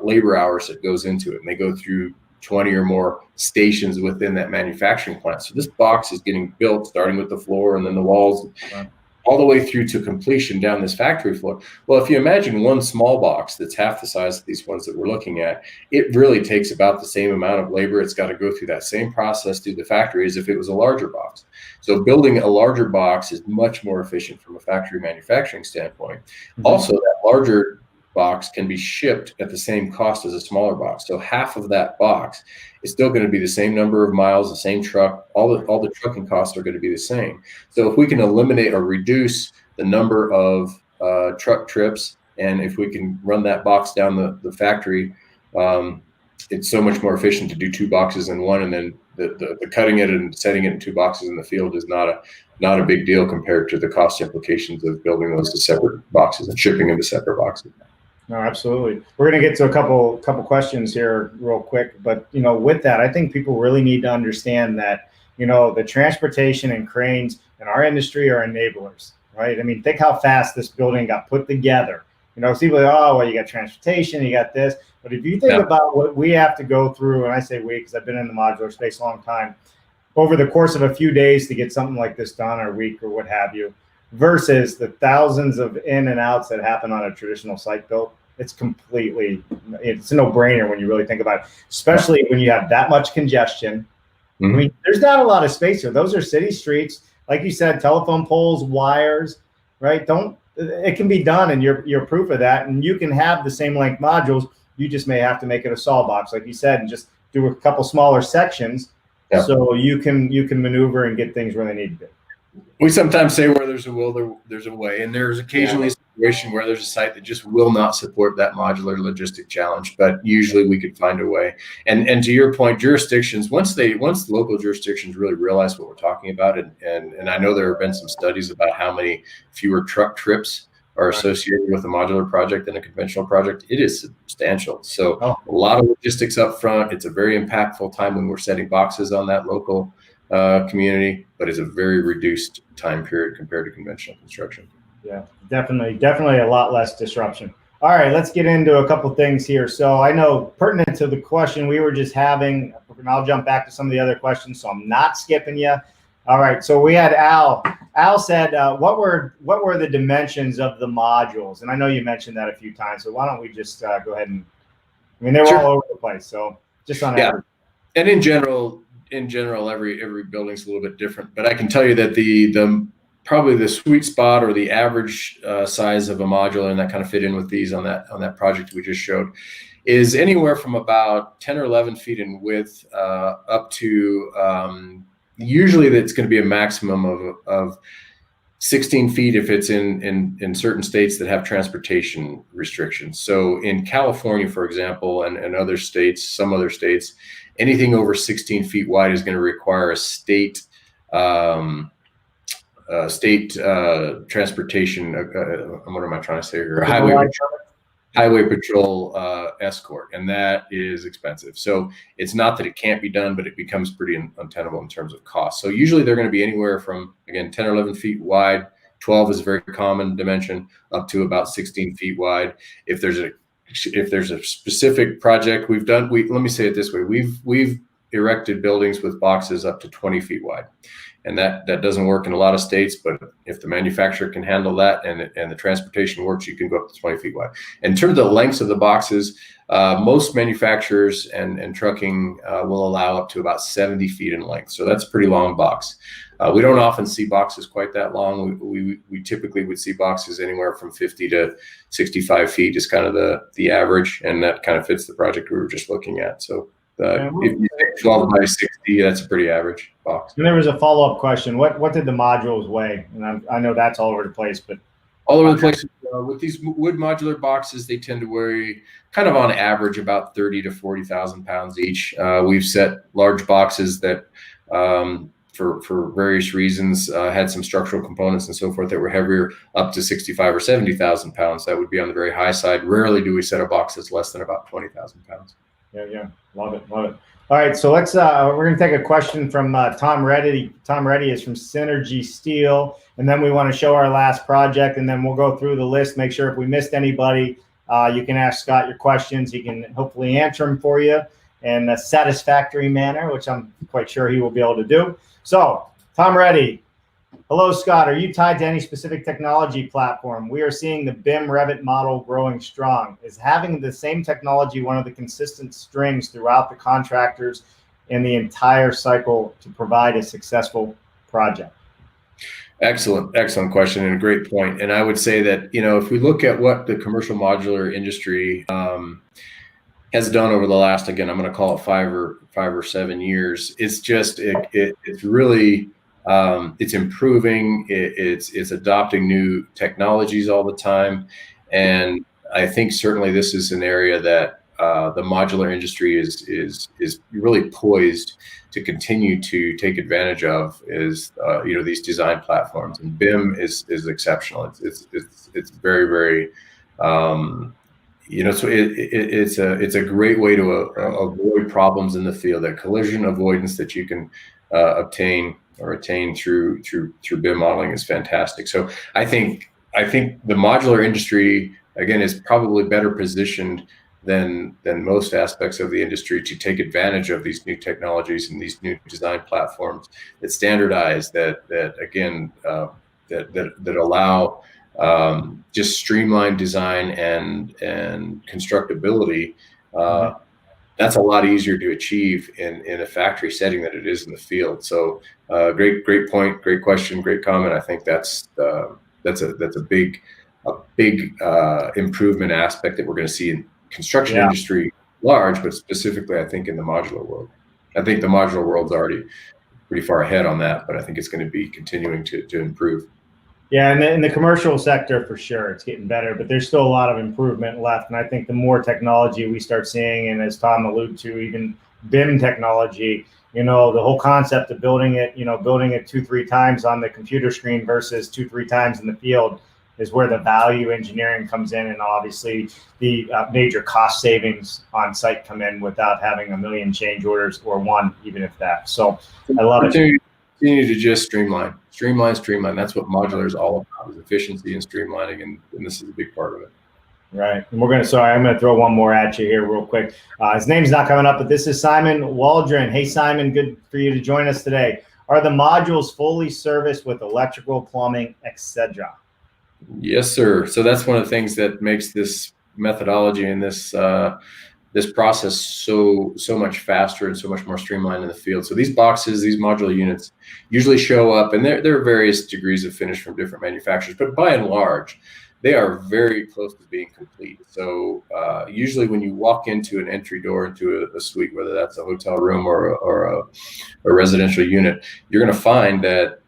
labor hours that goes into it. And they go through 20 or more stations within that manufacturing plant. So this box is getting built, starting with the floor and then the walls, all the way through to completion down this factory floor. Well, if you imagine one small box that's half the size of these ones that we're looking at, it really takes about the same amount of labor. It's got to go through that same process through the factory as if it was a larger box. So building a larger box is much more efficient from a factory manufacturing standpoint. Also, that larger box can be shipped at the same cost as a smaller box. So half of that box is still going to be the same number of miles, the same truck, all the trucking costs are going to be the same. So if we can eliminate or reduce the number of truck trips, and if we can run that box down the factory, it's so much more efficient to do two boxes in one, and then the cutting it and setting it in two boxes in the field is not a big deal compared to the cost implications of building those to separate boxes and shipping them to separate boxes. No, absolutely. We're going to get to a couple questions here real quick, but with that, I think people really need to understand that the transportation and cranes in our industry are enablers, right? I mean, think how fast this building got put together. People are, oh, well, you got transportation, you got this. But if you think about what we have to go through, and I say we because I've been in the modular space a long time, over the course of a few days to get something like this done, or a week or what have you, versus the thousands of in and outs that happen on a traditional site build, it's a no-brainer when you really think about it, especially when you have that much congestion. I mean, there's not a lot of space here. Those are city streets. Like you said, telephone poles, wires, right? It can be done, and you're proof of that. And you can have the same length modules. You just may have to make it a saw box, like you said, and just do a couple smaller sections. Yep. So you can maneuver and get things where they need to be. We sometimes say where there's a will, there's a way, and there's occasionally a situation where there's a site that just will not support that modular logistic challenge, but usually we could find a way. And to your point, jurisdictions, once the local jurisdictions really realize what we're talking about, and I know there have been some studies about how many fewer truck trips are associated with a modular project than a conventional project, it is substantial. So a lot of logistics up front. It's a very impactful time when we're setting boxes on that local community, but it's a very reduced time period compared to conventional construction. Yeah, definitely a lot less disruption. All right, let's get into a couple things here. So I know pertinent to the question we were just having, and I'll jump back to some of the other questions, so I'm not skipping you. All right, so we had Al. Al said, what were the dimensions of the modules? And I know you mentioned that a few times, so why don't we just go ahead and, they were all over the place, so just on average. And in general, every building's a little bit different, but I can tell you that probably the sweet spot or the average size of a modular, and that kind of fit in with these on that project we just showed, is anywhere from about 10 or 11 feet in width up to usually that's going to be a maximum of 16 feet if it's in certain states that have transportation restrictions. So in California, for example, and some other states, anything over 16 feet wide is going to require a state transportation. What am I trying to say here? Highway patrol escort, and that is expensive. So it's not that it can't be done, but it becomes pretty untenable in terms of cost. So usually they're going to be anywhere from, again, 10 or 11 feet wide. 12 is a very common dimension, up to about 16 feet wide. If there's a specific project let me say it this way: we've erected buildings with boxes up to 20 feet wide. And that doesn't work in a lot of states, but if the manufacturer can handle that and the transportation works, you can go up to 20 feet wide. In terms of the lengths of the boxes, most manufacturers and trucking will allow up to about 70 feet in length. So that's a pretty long box. We don't often see boxes quite that long. We typically would see boxes anywhere from 50 to 65 feet is kind of the average, and that kind of fits the project we were just looking at. So if you take 12 by 60, that's a pretty average box. And there was a follow-up question. What did the modules weigh? And I know that's all over the place, but all over the place. With these wood modular boxes, they tend to weigh kind of on average about 30 to 40,000 pounds each. We've set large boxes that for various reasons had some structural components and so forth that were heavier, up to 65 or 70,000 pounds. That would be on the very high side. Rarely do we set a box that's less than about 20,000 pounds. Yeah. Love it. All right, so let's we're going to take a question from Tom Reddy. Tom Reddy is from Synergy Steel, and then we want to show our last project, and then we'll go through the list, make sure if we missed anybody, you can ask Scott your questions. He can hopefully answer them for you in a satisfactory manner, which I'm quite sure he will be able to do. So, Tom Reddy. Hello, Scott. Are you tied to any specific technology platform? We are seeing the BIM Revit model growing strong. Is having the same technology one of the consistent strings throughout the contractors in the entire cycle to provide a successful project? Excellent question and a great point. And I would say that, if we look at what the commercial modular industry has done over the last, again, I'm going to call it 5 or 7 years, it's just, it's really, it's improving. It's adopting new technologies all the time, and I think certainly this is an area that the modular industry is really poised to continue to take advantage of. Is these design platforms, and BIM is exceptional. It's very, very so it's a great way to avoid problems in the field, that collision avoidance that you can obtain or attain through BIM modeling is fantastic. So I think the modular industry, again, is probably better positioned than most aspects of the industry to take advantage of these new technologies and these new design platforms that standardize, that allow just streamlined design and constructability. That's a lot easier to achieve in a factory setting than it is in the field. So great point, great question, great comment. I think that's a big improvement aspect that we're going to see in construction industry large, but specifically I think in the modular world. I think the modular world's already pretty far ahead on that, but I think it's going to be continuing to improve. Yeah, and in the commercial sector, for sure, it's getting better, but there's still a lot of improvement left. And I think the more technology we start seeing, and as Tom alluded to, even BIM technology, the whole concept of building it 2-3 times on the computer screen versus 2-3 times in the field is where the value engineering comes in, and obviously the major cost savings on site come in without having a million change orders or one, even if that. So I love it. Continue to just streamline. That's what modular is all about, is efficiency and streamlining, and this is a big part of it. Right. And I'm going to throw one more at you here real quick. His name's not coming up, but this is Simon Waldron. Hey, Simon, good for you to join us today. Are the modules fully serviced with electrical, plumbing, etc.? Yes, sir. So that's one of the things that makes this methodology and this process so much faster and so much more streamlined in the field. So these boxes, these modular units usually show up, and there are various degrees of finish from different manufacturers, but by and large, they are very close to being complete. So usually when you walk into an entry door into a suite, whether that's a hotel room or a residential unit, you're going to find that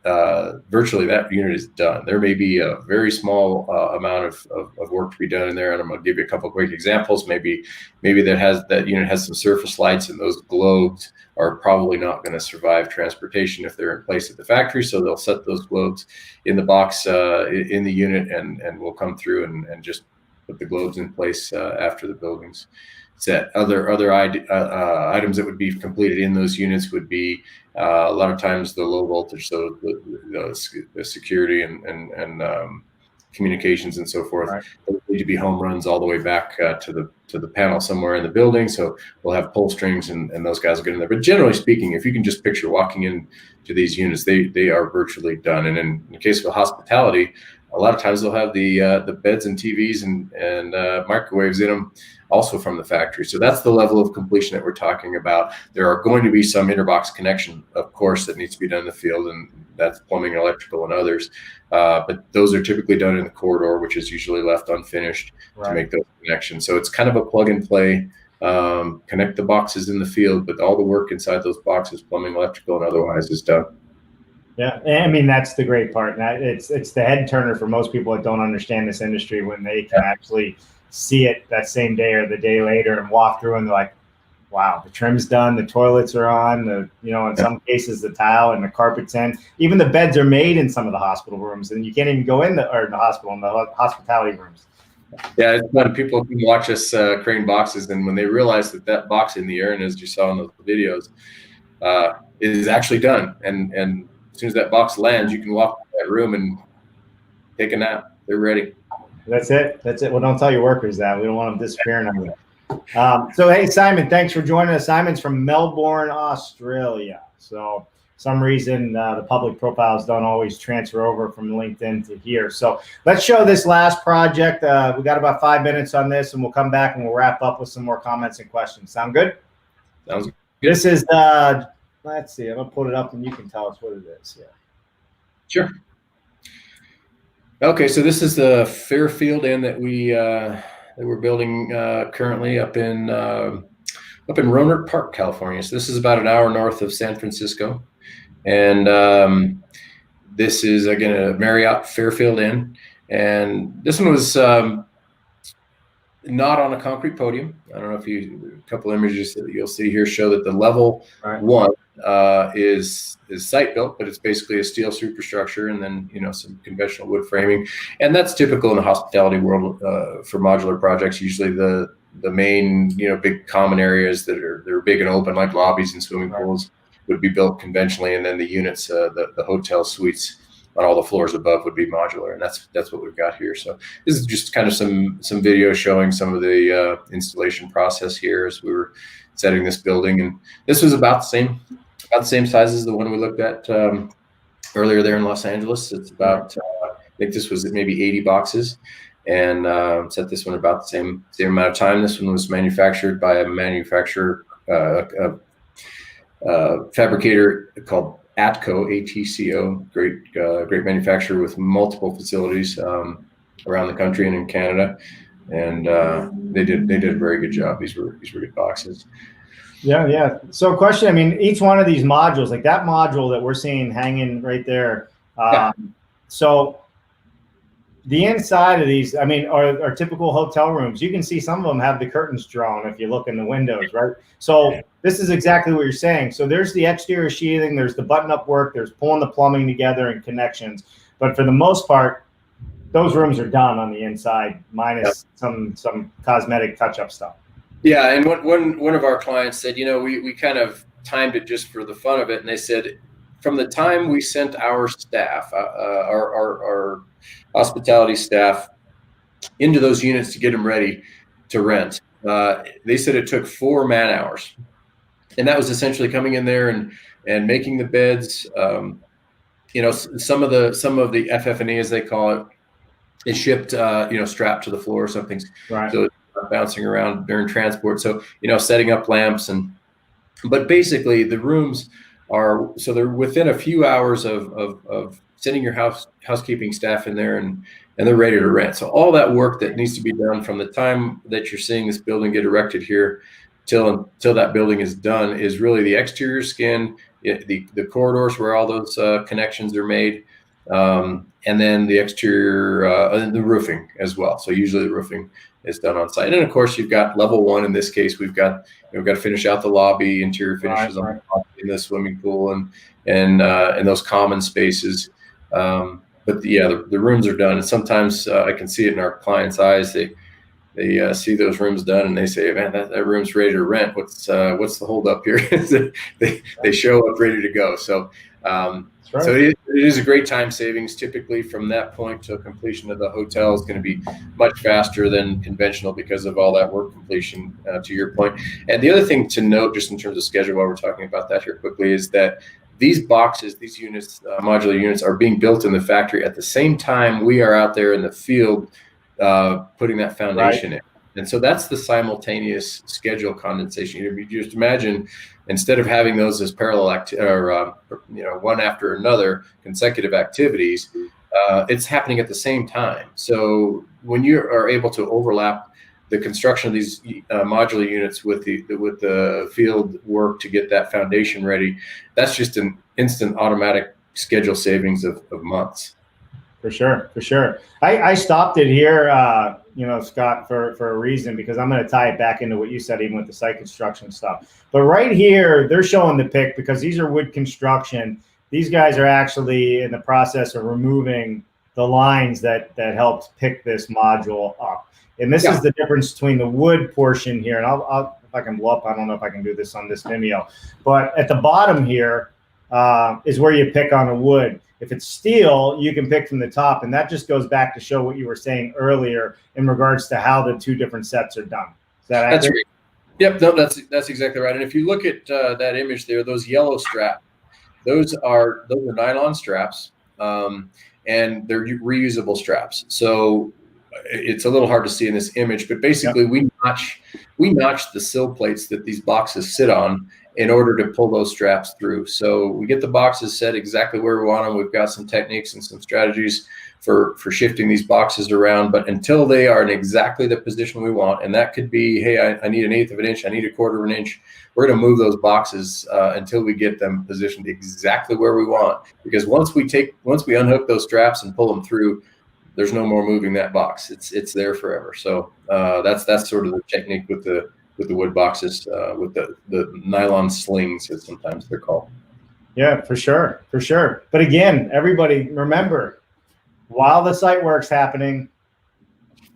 virtually that unit is done. There may be a very small amount of work to be done in there, and I'm going to give you a couple of quick examples. Maybe that unit has some surface lights, and those globes are probably not going to survive transportation if they're in place at the factory. So they'll set those globes in the box in the unit, and we'll come through and just put the globes in place after the building's set. Other items that would be completed in those units would be a lot of times the low voltage, so the security and communications and so forth. Right. They need to be home runs all the way back to the panel somewhere in the building. So we'll have pull strings, and those guys will get in there. But generally speaking, if you can just picture walking into these units, they are virtually done. And in the case of hospitality, a lot of times they'll have the beds and TVs and microwaves in them also from the factory. So that's the level of completion that we're talking about. There are going to be some interbox connection, of course, that needs to be done in the field, and that's plumbing, electrical, and others. But those are typically done in the corridor, which is usually left unfinished to make those connections. So it's kind of a plug and play, connect the boxes in the field, but all the work inside those boxes, plumbing, electrical, and otherwise, is done. Yeah, I mean, that's the great part. And it's the head turner for most people that don't understand this industry, when they can actually see it that same day or the day later and walk through and they're like, wow, the trim's done, the toilets are on, in some cases the tile and the carpet's in. Even the beds are made in some of the hospital rooms, and you can't even go in the hospitality rooms. Yeah, it's a lot of people who watch us crane boxes, and when they realize that box in the air, and as you saw in those videos, is actually done, and as soon as that box lands, you can walk in that room and take a nap. They're ready. That's it. Well, don't tell your workers that. We don't want them disappearing on you. So, hey, Simon, thanks for joining us. Simon's from Melbourne, Australia. So, some reason the public profiles don't always transfer over from LinkedIn to here. So, let's show this last project. We got about 5 minutes on this, and we'll come back and we'll wrap up with some more comments and questions. Sound good? Sounds good. This is let's see. I'm gonna put it up, and you can tell us what it is. Yeah. Sure. Okay, so this is the Fairfield Inn that we're building currently up in Roanoke Park, California. So this is about an hour north of San Francisco, and this is again a Marriott Fairfield Inn, and this one was not on a concrete podium. I don't know if a couple images that you'll see here show that the level one is site built, but it's basically a steel superstructure, and then some conventional wood framing, and that's typical in the hospitality world for modular projects. Usually the main big common areas that are big and open, like lobbies and swimming pools, would be built conventionally, and then the units, the hotel suites on all the floors above would be modular, and that's what we've got here. So this is just kind of some video showing some of the installation process here as we were setting this building, and this was about the same size as the one we looked at earlier there in Los Angeles. It's about I think this was maybe 80 boxes, and set this one about the same amount of time. This one was manufactured by a manufacturer, fabricator called ATCO, ATCO, great manufacturer with multiple facilities around the country and in Canada, and they did a very good job. These were good boxes. Yeah. So question, I mean, each one of these modules, like that module that we're seeing hanging right there. So the inside of these, I mean, are typical hotel rooms. You can see some of them have the curtains drawn if you look in the windows, right? So this is exactly what you're saying. So there's the exterior sheathing, there's the button-up work, there's pulling the plumbing together and connections. But for the most part, those rooms are done on the inside, minus some cosmetic touch-up stuff. Yeah, and one of our clients said, we kind of timed it just for the fun of it, and they said, from the time we sent our staff, our hospitality staff, into those units to get them ready to rent, they said it took 4 man hours, and that was essentially coming in there and making the beds. Some of the FF&E, as they call it, is shipped, strapped to the floor or something. Right. So bouncing around during transport. So, setting up lamps but basically the rooms they're within a few hours of sending your housekeeping staff in there, and they're ready to rent. So all that work that needs to be done from the time that you're seeing this building get erected here till that building is done is really the exterior skin, the corridors where all those connections are made, and then the exterior, and the roofing as well. So usually the roofing is done on site. And of course you've got level 1. In this case, we've got to finish out the lobby, interior finishes on the lobby, in the swimming pool and those common spaces. But the rooms are done. And sometimes I can see it in our clients' eyes. They see those rooms done and they say, man, that room's ready to rent. What's the hold up here? they show up ready to go. So, right. So it is a great time savings. Typically from that point to completion of the hotel is going to be much faster than conventional because of all that work completion, to your point. And the other thing to note, just in terms of schedule, while we're talking about that here quickly, is that these boxes, these units, modular units, are being built in the factory at the same time we are out there in the field putting that foundation in. And so that's the simultaneous schedule condensation. If you just imagine, instead of having those as parallel one after another consecutive activities, it's happening at the same time. So when you are able to overlap the construction of these modular units with the field work to get that foundation ready, that's just an instant automatic schedule savings of months. For sure. I stopped it here, Scott, for a reason, because I'm going to tie it back into what you said, even with the site construction stuff. But right here, they're showing the pick because these are wood construction. These guys are actually in the process of removing the lines that helped pick this module up. And this is the difference between the wood portion here. And I'll if I can blow up, I don't know if I can do this on this Vimeo, but at the bottom here is where you pick on a wood. If it's steel, you can pick from the top, and that just goes back to show what you were saying earlier in regards to how the 2 different sets are done. Is that accurate? That's right. Yep, no, that's exactly right. And if you look at that image there, those yellow straps, those are nylon straps, and they're reusable straps. So it's a little hard to see in this image, but basically we notch the sill plates that these boxes sit on in order to pull those straps through. So we get the boxes set exactly where we want them. We've got some techniques and some strategies for shifting these boxes around, but until they are in exactly the position we want, and that could be, hey, I need 1/8 of an inch, I need 1/4 of an inch, we're going to move those boxes until we get them positioned exactly where we want. Because once we unhook those straps and pull them through, there's no more moving that box. It's there forever. So that's sort of the technique with the wood boxes, with the nylon slings, as sometimes they're called. Yeah, for sure. But again, everybody remember, while the site work's happening,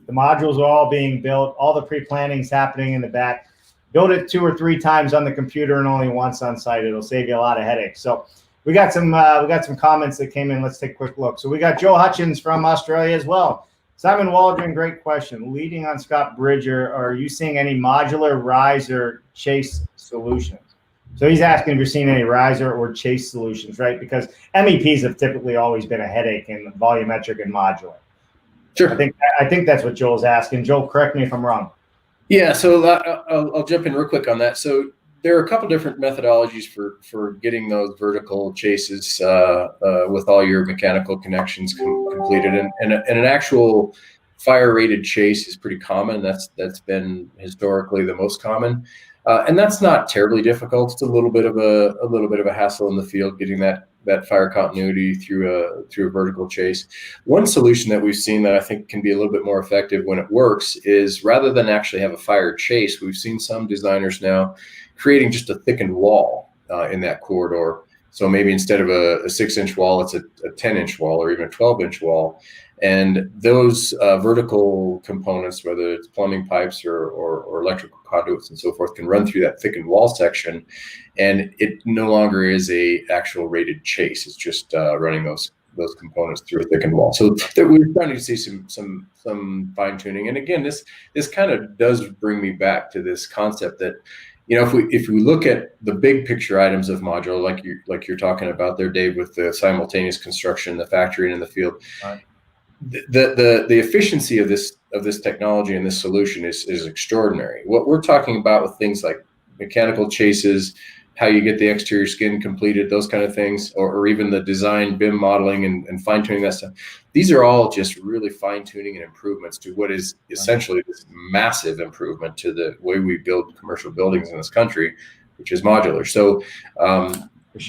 the modules are all being built, all the pre-planning's happening in the back. build it 2 or 3 times on the computer and only once on site. It'll save you a lot of headaches. So we got some comments that came in. Let's take a quick look. So we got Joe Hutchins from Australia as well. Simon Waldron, great question. Leading on Scott Bridger, are you seeing any modular riser chase solutions? So he's asking if you're seeing any riser or chase solutions, right? Because MEPs have typically always been a headache in volumetric and modular. Sure. I think that's what Joel's asking. Joel, correct me if I'm wrong. Yeah, so I'll jump in real quick on that. So there are a couple different methodologies for getting those vertical chases with all your mechanical connections completed, and an actual fire rated chase is pretty common. That's been historically the most common, and that's not terribly difficult. It's a little bit of a hassle in the field getting that fire continuity through a vertical chase. One solution that we've seen that I think can be a little bit more effective when it works is, rather than actually have a fire chase, we've seen some designers now creating just a thickened wall in that corridor. So maybe instead of a 6-inch wall, it's a 10-inch wall or even a 12-inch wall. And those vertical components, whether it's plumbing pipes or electrical conduits and so forth, can run through that thickened wall section, and it no longer is a actual rated chase. It's just running those components through a thickened wall. So we're starting to see some fine tuning. And again, this kind of does bring me back to this concept that, you know, if we look at the big picture items of modular, like you're talking about there, Dave, with the simultaneous construction in the factory and in the field. Right. The efficiency of this technology and this solution is extraordinary. What we're talking about with things like mechanical chases, how you get the exterior skin completed, those kind of things, or even the design BIM modeling and fine-tuning that stuff, these are all just really fine-tuning and improvements to what is essentially this massive improvement to the way we build commercial buildings in this country, which is modular. So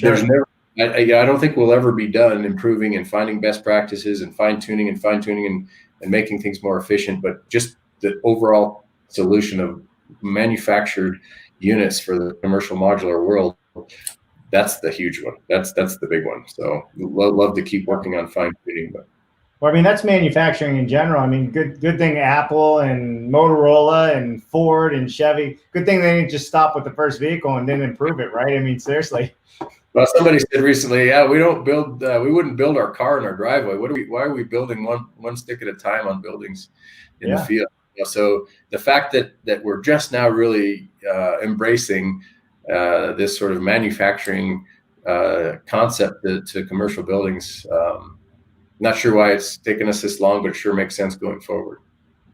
there's never, I don't think we'll ever be done improving and finding best practices and fine-tuning and making things more efficient, but just the overall solution of manufactured units for the commercial modular world, that's the huge one. That's the big one. So love to keep working on fine-tuning. But well, I mean, that's manufacturing in general. I mean, good thing Apple and Motorola and Ford and Chevy, good thing they didn't just stop with the first vehicle and then improve it, right? I mean, seriously. Well, somebody said recently, yeah, we wouldn't build our car in our driveway. Why are we building one stick at a time on buildings in the field? So the fact that we're just now really embracing this sort of manufacturing concept to commercial buildings, not sure why it's taken us this long, but it sure makes sense going forward.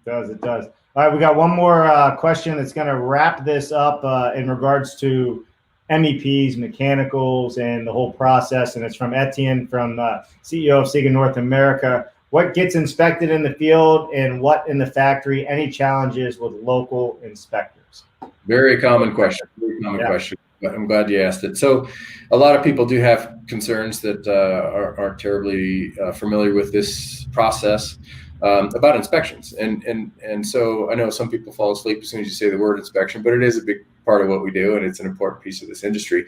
It does. All right, we got one more question that's going to wrap this up in regards to MEPs, mechanicals, and the whole process. And it's from Etienne, from CEO of SIGA North America. What gets inspected in the field and what in the factory? Any challenges with local inspectors? Very common question. Question. I'm glad you asked it. So a lot of people do have concerns that aren't terribly familiar with this process about inspections. And so I know some people fall asleep as soon as you say the word inspection, but it is a big part of what we do, and it's an important piece of this industry.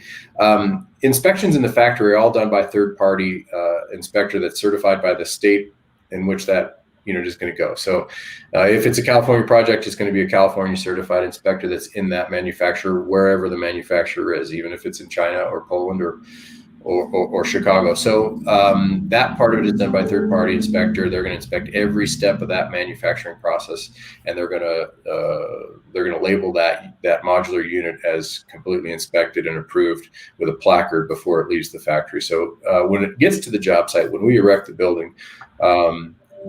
Inspections in the factory are all done by third-party inspector that's certified by the state in which that unit is going to go. So if it's a California project, it's going to be a California certified inspector that's in that manufacturer, wherever the manufacturer is, even if it's in China or Poland or Chicago. So that part of it is done by a third-party inspector. They're going to inspect every step of that manufacturing process, and they're going to label that modular unit as completely inspected and approved with a placard before it leaves the factory. So when it gets to the job site, when we erect the building,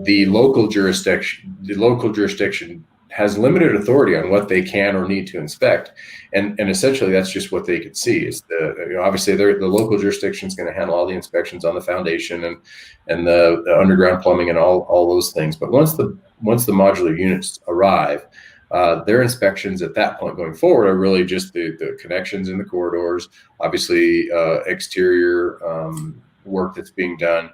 the local jurisdiction has limited authority on what they can or need to inspect, and essentially that's just what they can see. Is obviously the local jurisdiction is going to handle all the inspections on the foundation and the underground plumbing and all those things. But once the modular units arrive, their inspections at that point going forward are really just the connections in the corridors, obviously exterior work that's being done.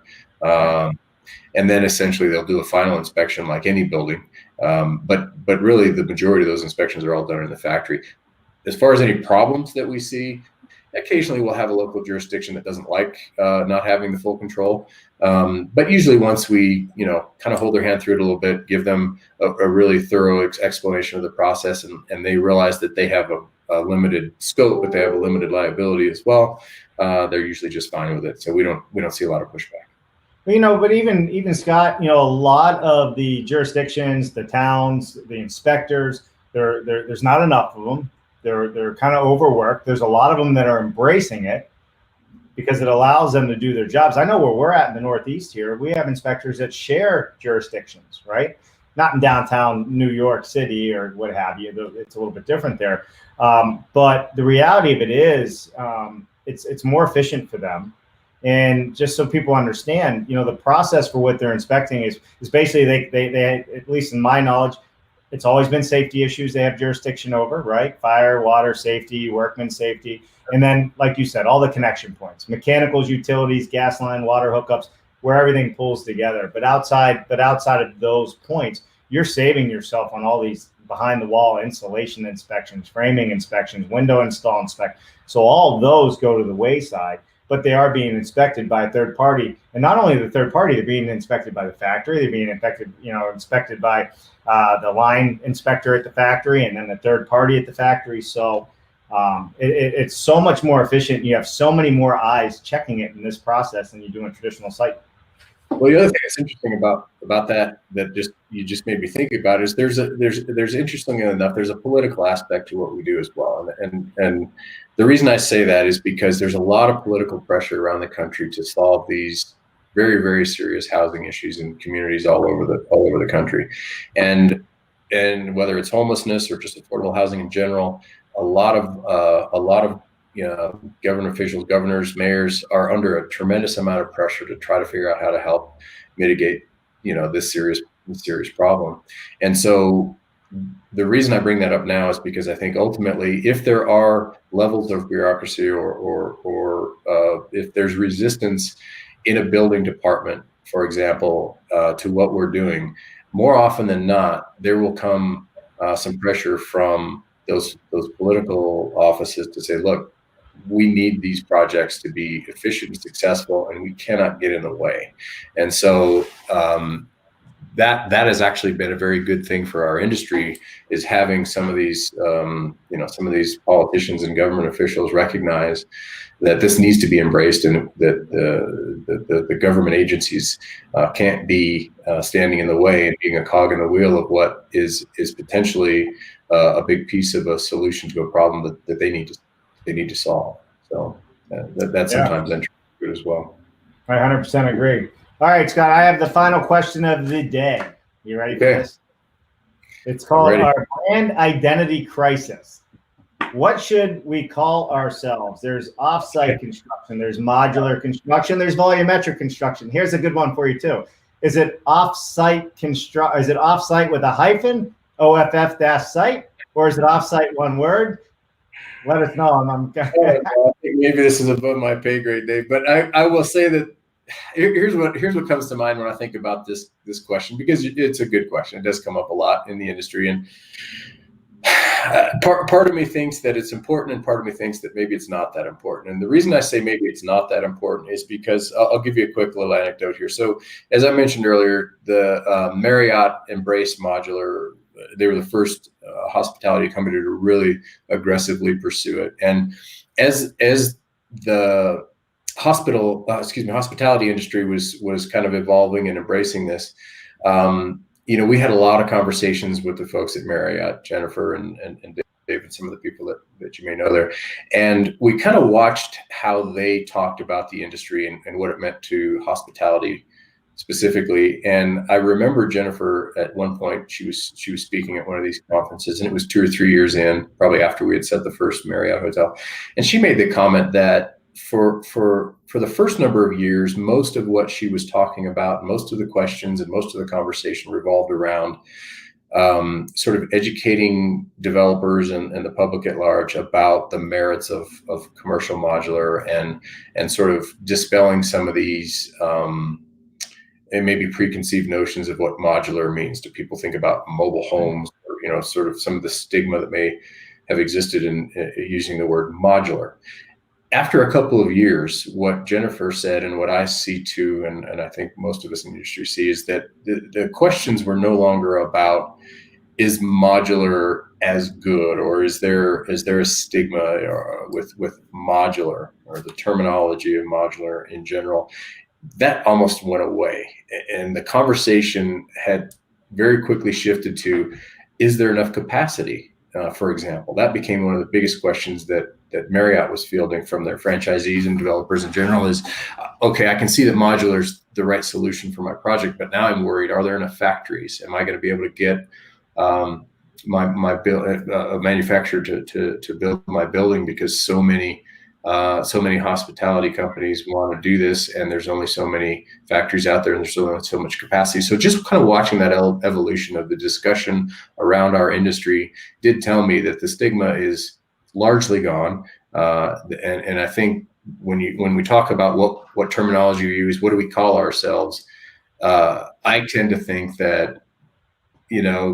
And then essentially they'll do a final inspection like any building. But really the majority of those inspections are all done in the factory. As far as any problems that we see, Occasionally we'll have a local jurisdiction that doesn't like not having the full control. But usually once we, kind of hold their hand through it a little bit, give them a really thorough explanation of the process, and they realize that they have a limited scope, but they have a limited liability as well, they're usually just fine with it. So we don't see a lot of pushback. But even Scott, a lot of the jurisdictions, the towns, the inspectors, there's not enough of them. They're kind of overworked. There's a lot of them that are embracing it because it allows them to do their jobs. I know where we're at in the Northeast here, we have inspectors that share jurisdictions, right? Not in downtown New York City or what have you. It's a little bit different there. But the reality of it is it's more efficient for them. And just so people understand, the process for what they're inspecting is basically they at least in my knowledge, it's always been safety issues they have jurisdiction over, right? Fire, water safety, workman safety. And then, like you said, all the connection points, mechanicals, utilities, gas line, water hookups, where everything pulls together. But outside of those points, you're saving yourself on all these behind the wall insulation inspections, framing inspections, window install inspection. So all of those go to the wayside, but they are being inspected by a third party. And not only the third party, they're being inspected by the factory, they're being inspected by the line inspector at the factory, and then the third party at the factory. So it's so much more efficient. You have so many more eyes checking it in this process than you do in a traditional site. Well, the other thing that's interesting about that you just made me think about is there's interestingly enough, there's a political aspect to what we do as well. And the reason I say that is because there's a lot of political pressure around the country to solve these very, very serious housing issues in communities all over the country. And whether it's homelessness or just affordable housing in general, a lot of government officials, governors, mayors are under a tremendous amount of pressure to try to figure out how to help mitigate, this serious problem. And so the reason I bring that up now is because I think ultimately, if there are levels of bureaucracy or if there's resistance in a building department, for example, to what we're doing, more often than not, there will come some pressure from those political offices to say, look, we need these projects to be efficient and successful, and we cannot get in the way. And so that has actually been a very good thing for our industry, is having some of these some of these politicians and government officials recognize that this needs to be embraced, and that the government agencies can't be standing in the way and being a cog in the wheel of what is potentially a big piece of a solution to a problem that they need to solve. So that's sometimes interesting as well. I 100% agree. All right, Scott, I have the final question of the day. You ready for this? It's called our brand identity crisis. What should we call ourselves? There's offsite construction, there's modular construction, there's volumetric construction. Here's a good one for you too. Is it offsite Is it offsite with a hyphen, OFF-site, or is it offsite one word? Let us know. I think maybe this is above my pay grade, Dave, but I will say that here's what comes to mind when I think about this question, because it's a good question. It does come up a lot in the industry, and part of me thinks that it's important, and part of me thinks that maybe it's not that important. And the reason I say maybe it's not that important is because I'll give you a quick little anecdote here. So as I mentioned earlier, the Marriott embraced modular. They were the first hospitality company to really aggressively pursue it. And as the hospitality industry was kind of evolving and embracing this, we had a lot of conversations with the folks at Marriott, Jennifer and David, some of the people that you may know there. And we kind of watched how they talked about the industry and what it meant to hospitality specifically. And I remember Jennifer at one point, she was speaking at one of these conferences, and it was 2 or 3 years in, probably after we had set the first Marriott hotel. And she made the comment that for the first number of years, most of what she was talking about, most of the questions and most of the conversation revolved around sort of educating developers and the public at large about the merits of commercial modular, and sort of dispelling some of these and maybe preconceived notions of what modular means. Do people think about mobile homes, or sort of some of the stigma that may have existed in using the word modular. after a couple of years, what Jennifer said and what I see too, and I think most of us in the industry see, is that the questions were no longer about, is modular as good, or is there a stigma with modular, or the terminology of modular in general? That almost went away, and the conversation had very quickly shifted to, is there enough capacity? For example, that became one of the biggest questions that Marriott was fielding from their franchisees and developers in general is, okay, I can see that modular is the right solution for my project, but now I'm worried, are there enough factories? Am I going to be able to get a manufacturer to build my building, because so many hospitality companies want to do this, and there's only so many factories out there, and there's only so much capacity. So just kind of watching that evolution of the discussion around our industry did tell me that the stigma is largely gone. And I think when we talk about what terminology we use, what do we call ourselves? I tend to think that,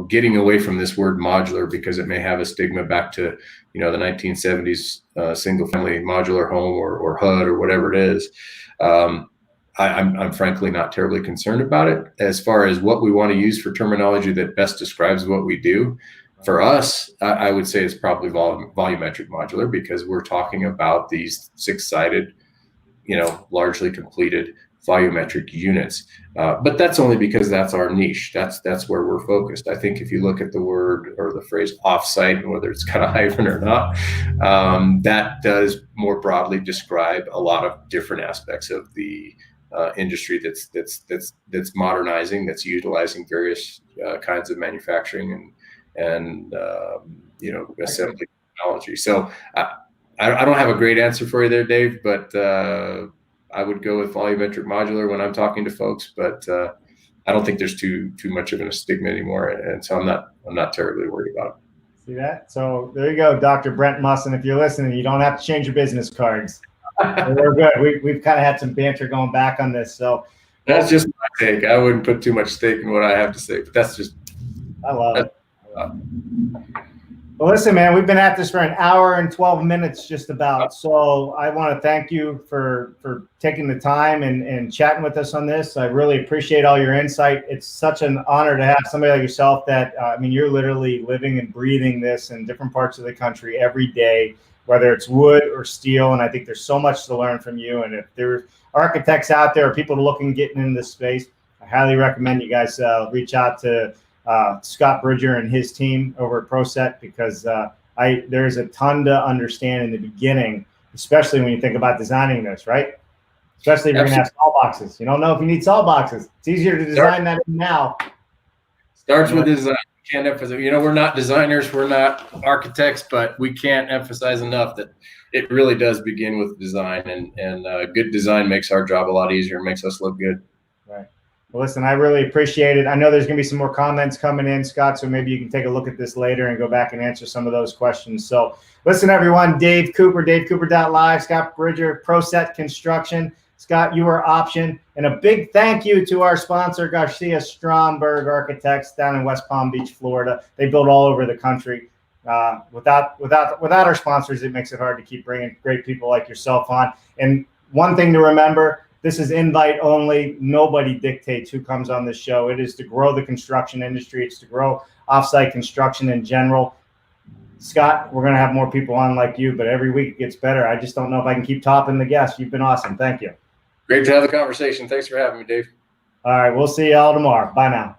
getting away from this word modular, because it may have a stigma back to, the 1970s single family modular home or HUD or whatever it is. I'm frankly not terribly concerned about it. As far as what we want to use for terminology that best describes what we do, for us, I would say it's probably volumetric modular, because we're talking about these 6-sided, largely completed volumetric units. But that's only because that's our niche. That's where we're focused. I think if you look at the word or the phrase offsite, whether it's got a hyphen or not, that does more broadly describe a lot of different aspects of the industry that's modernizing, that's utilizing various kinds of manufacturing and assembly technology. So I don't have a great answer for you there, Dave, but I would go with volumetric modular when I'm talking to folks, but I don't think there's too much of a stigma anymore, and so I'm not terribly worried about it. See that? So there you go, Dr. Brent Musson. If you're listening, you don't have to change your business cards. We're good. We've kind of had some banter going back on this. So that's just my take. I wouldn't put too much stake in what I have to say, but that's just. I love it. Well, listen, man, we've been at this for an hour and 12 minutes just about. So I want to thank you for taking the time and chatting with us on this. I really appreciate all your insight. It's such an honor to have somebody like yourself that, you're literally living and breathing this in different parts of the country every day, whether it's wood or steel. And I think there's so much to learn from you. And if there's architects out there or people looking, getting in this space, I highly recommend you guys reach out to Scott Bridger and his team over at Proset, because there's a ton to understand in the beginning, especially when you think about designing this, right? Especially if you're going to have salt boxes. You don't know if you need salt boxes. It's easier to design that now. Starts with design. Can't emphasize. We're not designers, we're not architects, but we can't emphasize enough that it really does begin with design, and good design makes our job a lot easier and makes us look good. Right. Well, listen, I really appreciate it. I know there's going to be some more comments coming in, Scott, so maybe you can take a look at this later and go back and answer some of those questions. So listen, everyone, Dave Cooper, davecooper.live, Scott Bridger, Proset Construction. Scott, you are option. And a big thank you to our sponsor, Garcia Stromberg Architects down in West Palm Beach, Florida. They build all over the country. Without our sponsors, it makes it hard to keep bringing great people like yourself on. And one thing to remember, this is invite only. Nobody dictates who comes on this show. It is to grow the construction industry. It's to grow offsite construction in general. Scott, we're going to have more people on like you, but every week it gets better. I just don't know if I can keep topping the guests. You've been awesome. Thank you. Great to have the conversation. Thanks for having me, Dave. All right. We'll see you all tomorrow. Bye now.